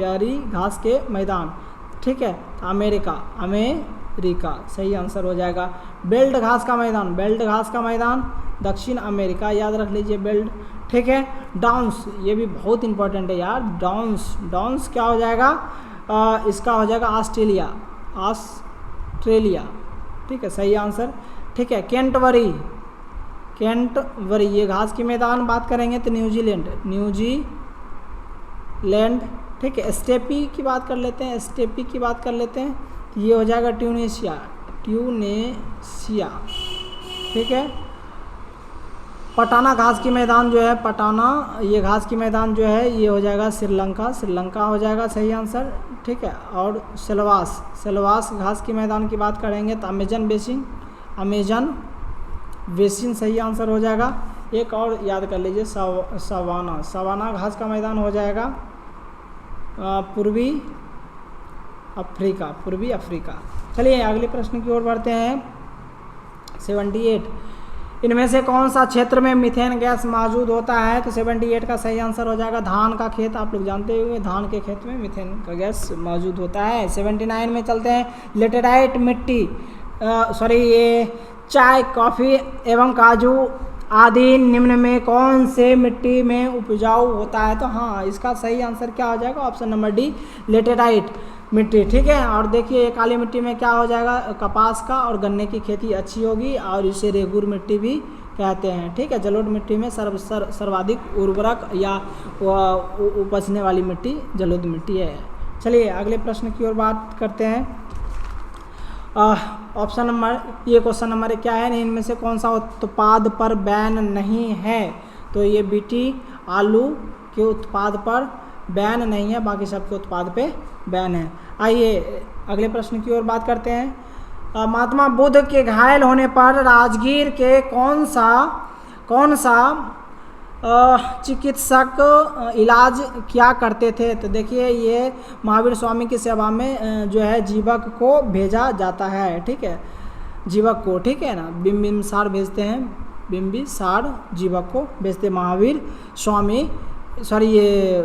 ठीक है, अमेरिका सही आंसर हो जाएगा। बेल्ट घास का मैदान दक्षिण अमेरिका, याद रख लीजिए बेल्ट, ठीक है। डाउन्स, ये भी बहुत इंपॉर्टेंट है यार, डाउन्स क्या हो जाएगा? इसका हो जाएगा ऑस्ट्रेलिया, ठीक है सही आंसर। ठीक है, कैंटबरी, कैंटबरी ये घास की मैदान बात करेंगे तो न्यूजीलैंड, न्यूजीलैंड। ठीक है, स्टेपी की बात कर लेते हैं, स्टेपी की बात कर लेते हैं, ये हो जाएगा ट्यूनेशिया, ट्यूनेशिया। ठीक है, पटाना घास की मैदान जो है, पटाना ये घास की मैदान जो है ये हो जाएगा श्रीलंका, श्रीलंका हो जाएगा सही आंसर। ठीक है, और सेल्वास, सेल्वास घास की मैदान की बात करेंगे तो अमेजन बेसिन, अमेजन बेसिन सही आंसर हो जाएगा। एक और याद कर लीजिए, सवाना, सवाना घास का मैदान हो जाएगा पूर्वी अफ्रीका, पूर्वी अफ्रीका। चलिए अगले प्रश्न की ओर बढ़ते हैं। 78, इनमें से कौन सा क्षेत्र में मीथेन गैस मौजूद होता है? तो 78 का सही आंसर हो जाएगा धान का खेत। आप लोग जानते होंगे धान के खेत में मीथेन का गैस मौजूद होता है। 79 में चलते हैं, लेटेराइट मिट्टी, ये चाय, कॉफ़ी एवं काजू आदि निम्न में कौन से मिट्टी में उपजाऊ होता है? तो हाँ, इसका सही आंसर क्या हो जाएगा? ऑप्शन नंबर डी, लेटेराइट मिट्टी। ठीक है, और देखिए ये काली मिट्टी में क्या हो जाएगा? कपास का और गन्ने की खेती अच्छी होगी और इसे रेगुर मिट्टी भी कहते हैं। ठीक है, जलोढ़ मिट्टी में सर्वाधिक उर्वरक या उपजने वाली मिट्टी जलोढ़ मिट्टी है। चलिए अगले प्रश्न की ओर बात करते हैं। ऑप्शन नंबर, ये क्वेश्चन नंबर क्या है? इनमें से कौन सा उत्पाद पर बैन नहीं है? तो ये बीटी आलू के उत्पाद पर बैन नहीं है, बाकी सबके उत्पाद पे बैन है। आइए अगले प्रश्न की ओर बात करते हैं। महात्मा बुद्ध के घायल होने पर राजगीर के कौन सा चिकित्सक इलाज क्या करते थे? तो देखिए ये महावीर स्वामी की सेवा में जो है जीवक को भेजा जाता है। ठीक है, जीवक को, ठीक है ना, बिम्बिसार भेजते हैं, बिम्बिसार जीवक को भेजते महावीर स्वामी, ये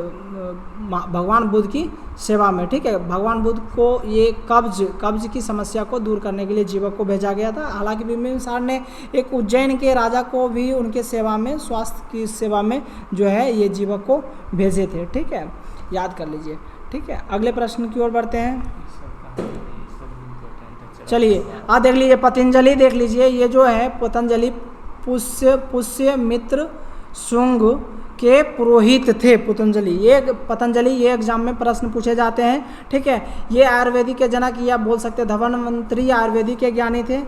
भगवान बुद्ध की सेवा में। ठीक है, भगवान बुद्ध को ये कब्ज की समस्या को दूर करने के लिए जीवक को भेजा गया था। हालांकि बिम्बिसार ने एक उज्जैन के राजा को भी उनके सेवा में, स्वास्थ्य की सेवा में जो है ये जीवक को भेजे थे। ठीक है, याद कर लीजिए। ठीक है, अगले प्रश्न की ओर बढ़ते हैं। चलिए देख लीजिए, पतंजलि देख लीजिए, ये जो है पतंजलि पुष्य मित्र शुंग के पुरोहित थे पतंजलि। ये एग्जाम में प्रश्न पूछे जाते हैं। ठीक है, ये आयुर्वेदिक के जनक या बोल सकते धन्वंतरी आयुर्वेदिक के ज्ञानी थे,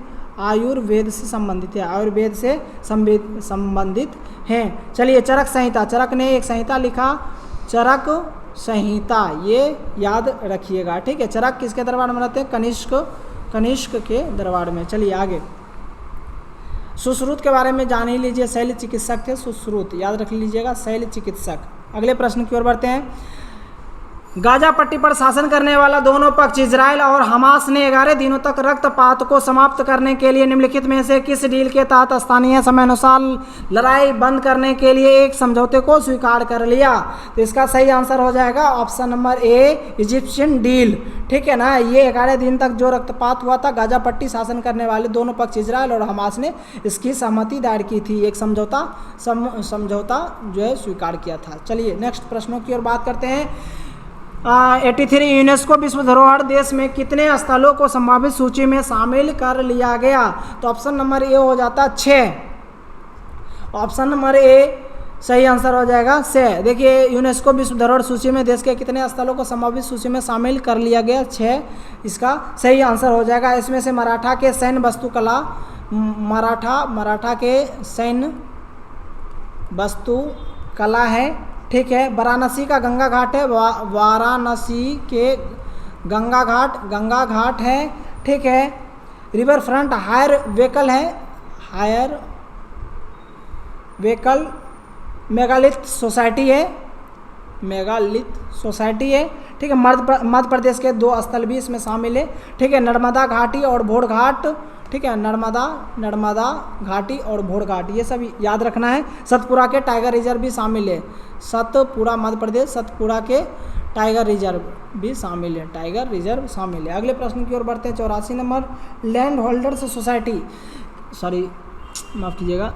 आयुर्वेद से संबंधित है, आयुर्वेद से संबंधित हैं। चलिए चरक संहिता, चरक ने एक संहिता लिखा, चरक संहिता, ये याद रखिएगा। ठीक है, चरक किसके दरबार में रहते हैं? कनिष्क के दरबार में। चलिए आगे, सुश्रुत के बारे में जान ही लीजिए, शैल्य चिकित्सक थे सुश्रुत, याद रख लीजिएगा, शैल्य चिकित्सक। अगले प्रश्न की ओर बढ़ते हैं। गाजा पट्टी पर शासन करने वाला दोनों पक्ष इजराइल और हमास ने 11 दिनों तक रक्तपात को समाप्त करने के लिए निम्नलिखित में से किस डील के तहत स्थानीय समयानुसार लड़ाई बंद करने के लिए एक समझौते को स्वीकार कर लिया? तो इसका सही आंसर हो जाएगा option number A, Egyptian deal. ठीक है ना, ये 11 दिन तक जो रक्तपात हुआ था, गाजा पट्टी शासन करने वाले दोनों पक्ष इजराइल और हमास ने इसकी सहमति दायर की थी, एक समझौता जो है स्वीकार किया था। चलिए नेक्स्ट प्रश्नों की ओर बात करते हैं। 83 यूनेस्को विश्व धरोहर देश में कितने स्थलों को संभावित सूची में शामिल कर लिया गया? तो ऑप्शन नंबर ए हो जाता 6, ऑप्शन नंबर ए सही आंसर हो जाएगा 6। देखिए यूनेस्को विश्व धरोहर सूची में देश के कितने स्थलों को संभावित सूची में शामिल कर लिया गया? 6, इसका सही आंसर हो जाएगा। इसमें से मराठा के सैन्य वास्तुकला, मराठा के सैन्य वास्तुकला है। ठीक है, वाराणसी का गंगा घाट है, वाराणसी के गंगा घाट है। ठीक है, रिवर फ्रंट हायर वेकल है, हायर वेकल मेगालिथ सोसाइटी है, ठीक है। मध्य प्रदेश के 2 स्थल भी इसमें शामिल है। ठीक है, नर्मदा घाटी और भोर घाट, ठीक है, नर्मदा घाटी और भोर घाट, ये सब याद रखना है। सतपुरा के टाइगर रिजर्व भी शामिल है, सतपुरा मध्य प्रदेश, सतपुरा के टाइगर रिजर्व भी शामिल है, टाइगर रिजर्व शामिल है। अगले प्रश्न की ओर बढ़ते हैं। 84 नंबर, लैंड होल्डर्स सोसाइटी, माफ़ कीजिएगा,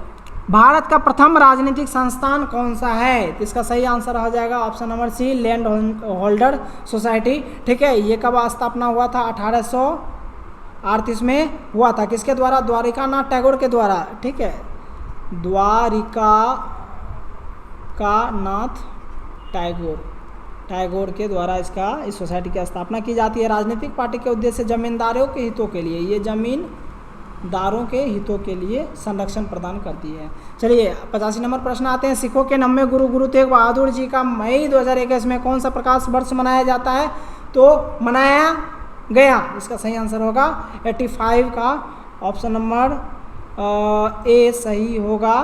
भारत का प्रथम राजनीतिक संस्थान कौन सा है? तो इसका सही आंसर आ जाएगा option number C, land holder society. ठीक है, ये कब स्थापना हुआ था? अर्थ इसमें हुआ था किसके द्वारा? द्वारिकानाथ टैगोर के द्वारा, ठीक है, द्वारिकानाथ टैगोर के द्वारा इस सोसाइटी की स्थापना की जाती है। राजनीतिक पार्टी के उद्देश्य जमींदारों के हितों के लिए, ये जमींदारों के हितों के लिए संरक्षण प्रदान करती है। चलिए 85 नंबर प्रश्न आते हैं। सिखों के 90वें गुरु तेग बहादुर जी का मई 2021 में कौन सा प्रकाश वर्ष मनाया जाता है? तो मनाया गया, इसका सही आंसर होगा 85 का ऑप्शन नंबर ए सही होगा।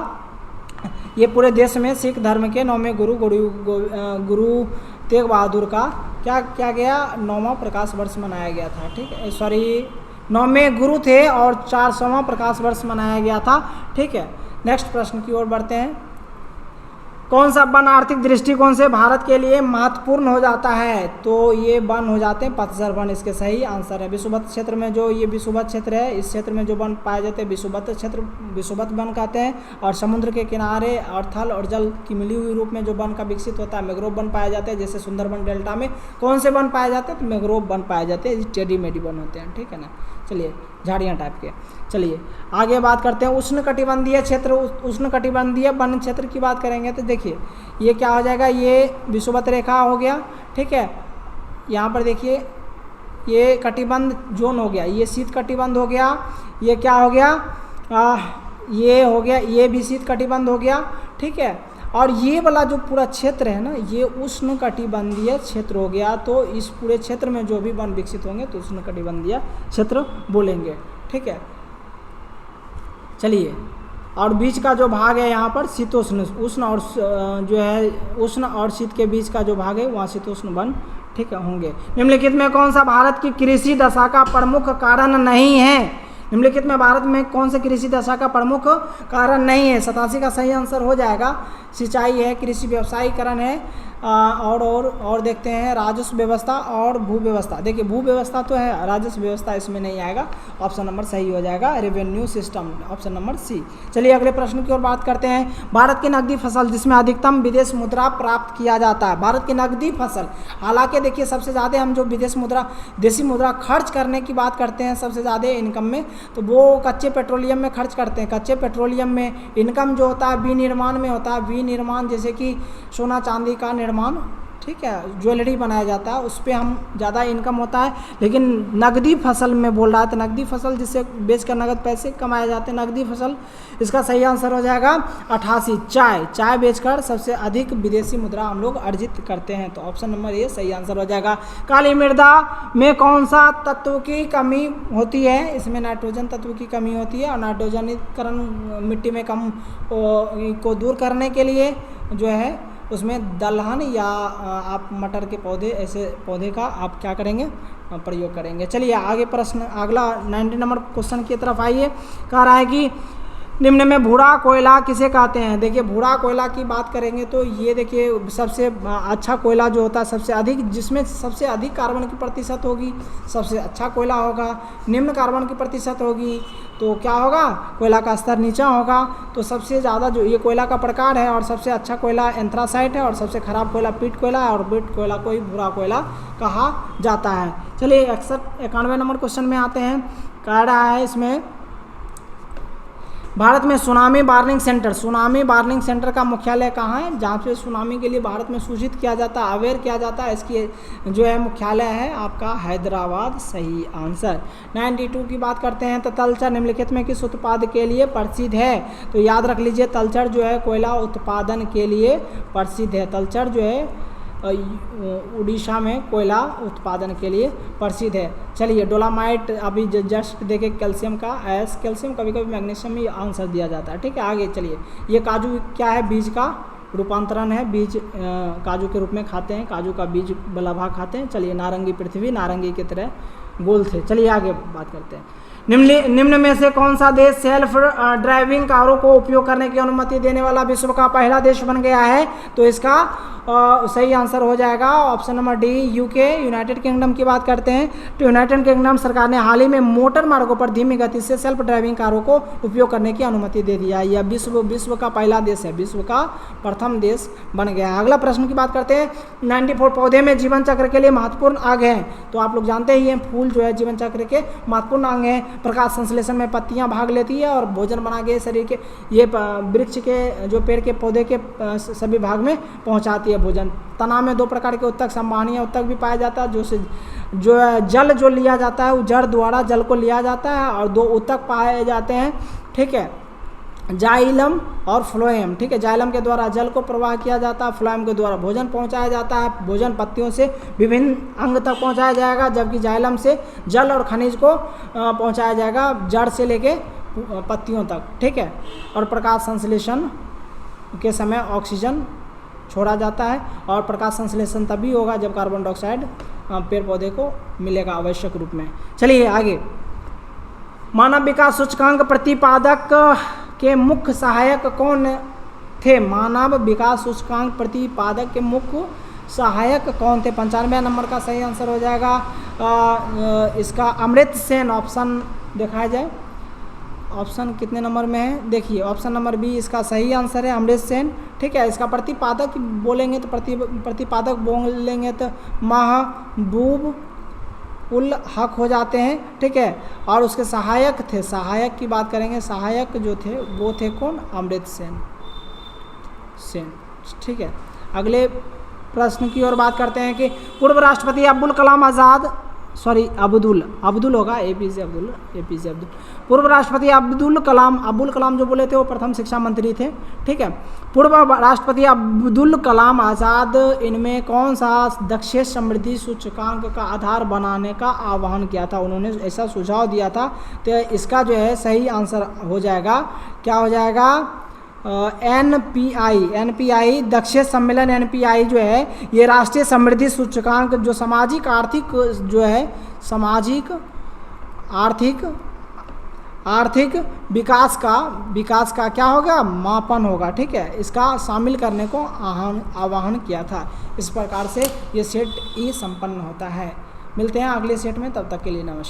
ये पूरे देश में सिख धर्म के 9वें गुरु तेग बहादुर का क्या गया 9वां प्रकाश वर्ष मनाया गया था, ठीक है, सॉरी 9वें गुरु थे और 400वां प्रकाश वर्ष मनाया गया था, ठीक है। नेक्स्ट प्रश्न की ओर बढ़ते हैं। कौन सा वन आर्थिक दृष्टिकोण से भारत के लिए महत्वपूर्ण हो जाता है? तो ये वन हो जाते हैं पतझड़ वन, इसके सही आंसर है। विषुवत क्षेत्र में जो ये विषुवत क्षेत्र है, इस क्षेत्र में जो वन पाए जाते हैं विषुवत क्षेत्र, विषुवत वन कहते हैं। और समुद्र के किनारे और थल और जल की मिली हुई रूप में जो वन का विकसित होता है मैंग्रोव वन पाए जाते हैं। जैसे सुंदरबन डेल्टा में कौन से वन पाए जाते हैं? तो मैंग्रोव वन पाए जाते हैं, टेढ़ी मेढ़ी वन होते हैं, ठीक है ना। चलिए झाड़ियाँ टाइप के। चलिए आगे बात करते हैं उष्णकटिबंधीय क्षेत्र। उष्णकटिबंधीय वन क्षेत्र की बात करेंगे तो देखिए ये क्या हो जाएगा, ये विषुवत रेखा हो गया, ठीक है। यहाँ पर देखिए ये कटिबंध जोन हो गया, ये शीत कटिबंध हो गया, ये क्या हो गया ये हो गया, ये भी शीत कटिबंध हो गया, ठीक है। और ये वाला जो पूरा क्षेत्र है ना, ये उष्णकटिबंधीय क्षेत्र हो गया। तो इस पूरे क्षेत्र में जो भी वन विकसित होंगे तो उष्णकटिबंधीय क्षेत्र बोलेंगे, ठीक है। चलिए और बीच का जो भाग है यहाँ पर शीतोष्ण, उष्ण और जो है उष्ण और शीत के बीच का जो भाग है वहाँ शीतोष्ण वन, ठीक है, होंगे। निम्नलिखित में कौन सा भारत की कृषि दशा का प्रमुख कारण नहीं है? निम्नलिखित में भारत में कौन से कृषि दशा का प्रमुख कारण नहीं है? 87 का सही आंसर हो जाएगा। सिंचाई है, कृषि व्यवसायीकरण है, और देखते हैं राजस्व व्यवस्था और भू व्यवस्था। देखिए भू व्यवस्था तो है, राजस्व व्यवस्था इसमें नहीं आएगा, ऑप्शन नंबर सही हो जाएगा revenue system, option number C. चलिए अगले प्रश्न की ओर बात करते हैं। भारत की नकदी फसल जिसमें अधिकतम विदेश मुद्रा प्राप्त किया जाता है, भारत की नकदी फसल। हालांकि देखिए सबसे ज़्यादा हम जो देशी मुद्रा खर्च करने की बात करते हैं सबसे ज़्यादा इनकम में, तो वो कच्चे पेट्रोलियम में खर्च करते हैं। कच्चे पेट्रोलियम में इनकम जो होता है विनिर्माण में होता है, विनिर्माण जैसे कि सोना चांदी का निर्माण, ठीक है, ज्वेलरी बनाया जाता है, उस पर हम ज़्यादा इनकम होता है। लेकिन नकदी फसल में बोल रहा है तो नकदी फसल जिससे बेचकर नगद पैसे कमाए जाते हैं, नकदी फसल, इसका सही आंसर हो जाएगा 88। चाय बेचकर सबसे अधिक विदेशी मुद्रा हम लोग अर्जित करते हैं, तो ऑप्शन नंबर ए सही आंसर हो जाएगा। काली मृदा में कौन सा तत्व की कमी होती है? इसमें नाइट्रोजन तत्व की कमी होती है, और नाइट्रोजनीकरण मिट्टी में कम को दूर करने के लिए जो है उसमें दलहन या आप मटर के पौधे, ऐसे पौधे का आप क्या करेंगे प्रयोग करेंगे। चलिए आगे प्रश्न, अगला 90 नंबर क्वेश्चन की तरफ आइए। कह रहा है कि निम्न में भूरा कोयला किसे कहते हैं? देखिए भूरा कोयला की बात करेंगे तो ये देखिए सबसे अच्छा कोयला जो होता है, सबसे अधिक जिसमें सबसे अधिक कार्बन की प्रतिशत होगी, सबसे अच्छा कोयला होगा। निम्न कार्बन की प्रतिशत होगी तो क्या होगा, कोयला का स्तर नीचा होगा। तो सबसे ज़्यादा जो ये कोयला का प्रकार है, और सबसे अच्छा कोयला एंथ्रासाइट है, और सबसे खराब कोयला पीट कोयला है, और पीट कोयला को ही भूरा कोयला कहा जाता है। चलिए 91 नंबर क्वेश्चन में आते हैं। कह रहा है इसमें भारत में सुनामी वार्निंग सेंटर का मुख्यालय कहाँ है? जहाँ पे सुनामी के लिए भारत में सूचित किया जाता है, अवेयर किया जाता है, इसकी जो है मुख्यालय है आपका हैदराबाद, सही आंसर। 92 की बात करते हैं तो तलचर निम्नलिखित में किस उत्पाद के लिए प्रसिद्ध है? तो याद रख लीजिए तलचर जो है कोयला उत्पादन के लिए प्रसिद्ध है। तलचर जो है उड़ीसा में कोयला उत्पादन के लिए प्रसिद्ध है। चलिए डोलामाइट अभी जस्ट देखे, कैल्शियम का एस, कैल्शियम कभी कभी मैग्नीशियम ही आंसर दिया जाता है, ठीक है। आगे चलिए, ये काजू क्या है? बीज का रूपांतरण है, बीज काजू के रूप में खाते हैं, काजू का बीज वाला भाग खाते हैं। चलिए नारंगी पृथ्वी नारंगी की तरह गोल थे। चलिए आगे बात करते हैं। निम्न में से कौन सा देश सेल्फ ड्राइविंग कारों को उपयोग करने की अनुमति देने वाला विश्व का पहला देश बन गया है? तो इसका सही आंसर हो जाएगा option number D UK, United kingdom की बात करते हैं तो यूनाइटेड किंगडम सरकार ने हाल ही में मोटर मार्गों पर धीमी गति से सेल्फ ड्राइविंग कारों को उपयोग करने की अनुमति दे दिया। यह विश्व का पहला देश है, विश्व का प्रथम देश बन गया है। अगला प्रश्न की बात करते हैं 94 पौधे में जीवन चक्र के लिए महत्वपूर्ण अंग हैं। तो आप लोग जानते ही हैं फूल जो है जीवन चक्र के महत्वपूर्ण अंग हैं। प्रकाश संश्लेषण में पत्तियां भाग लेती है और भोजन बना के शरीर के ये वृक्ष के जो पेड़ के पौधे के सभी भाग में पहुंचाती है भोजन। तना में 2 प्रकार के उत्तक, संवहनीय उत्तक भी पाया जाता है जो जल जो लिया जाता है वो जड़ द्वारा जल को लिया जाता है, और 2 उत्तक पाए जाते हैं, ठीक है, जाइलम और फ्लोएम। ठीक है, जाइलम के द्वारा जल को प्रवाह किया जाता है, फ्लोएम के द्वारा भोजन पहुंचाया जाता है। भोजन पत्तियों से विभिन्न अंग तक पहुंचाया जाएगा, जबकि जाइलम से जल और खनिज को पहुंचाया जाएगा जड़ से लेके पत्तियों तक। ठीक है, और प्रकाश संश्लेषण के समय ऑक्सीजन छोड़ा जाता है, और प्रकाश संश्लेषण तभी होगा जब कार्बन डाइऑक्साइड पेड़ पौधे को मिलेगा आवश्यक रूप में। चलिए आगे, मानव विकास सूचकांक प्रतिपादक के मुख्य सहायक कौन थे? मानव विकास सूचकांक प्रतिपादक के मुख्य सहायक कौन थे? 95 नंबर का सही आंसर हो जाएगा इसका अमृत सेन। ऑप्शन दिखाया जाए, ऑप्शन कितने नंबर में है? देखिए ऑप्शन नंबर बी इसका सही आंसर है, अमृत सेन। ठीक है, इसका प्रतिपादक बोलेंगे तो प्रतिपादक बोलेंगे तो महबूब उल हक हो जाते हैं। ठीक है, और उसके सहायक थे, सहायक की बात करेंगे, सहायक जो थे वो थे कौन? अमृत सेन। ठीक है, अगले प्रश्न की ओर बात करते हैं कि पूर्व राष्ट्रपति अब्दुल कलाम आज़ाद, सॉरी अब्दुल होगा, एपीजे अब्दुल। पूर्व राष्ट्रपति अब्दुल कलाम जो बोले थे वो प्रथम शिक्षा मंत्री थे। ठीक है, पूर्व राष्ट्रपति अब्दुल कलाम आज़ाद इनमें कौन सा दक्षेश समृद्धि सूचकांक का आधार बनाने का आह्वान किया था? उन्होंने ऐसा सुझाव दिया था। तो इसका जो है सही आंसर हो जाएगा, क्या हो जाएगा? एनपीआई दक्षेश सम्मेलन। एनपीआई जो है ये राष्ट्रीय समृद्धि सूचकांक जो सामाजिक आर्थिक जो है सामाजिक आर्थिक विकास का क्या होगा? मापन होगा। ठीक है, इसका शामिल करने को आह्वान किया था। इस प्रकार से ये सेट ई संपन्न होता है। मिलते हैं अगले सेट में, तब तक के लिए नमस्कार।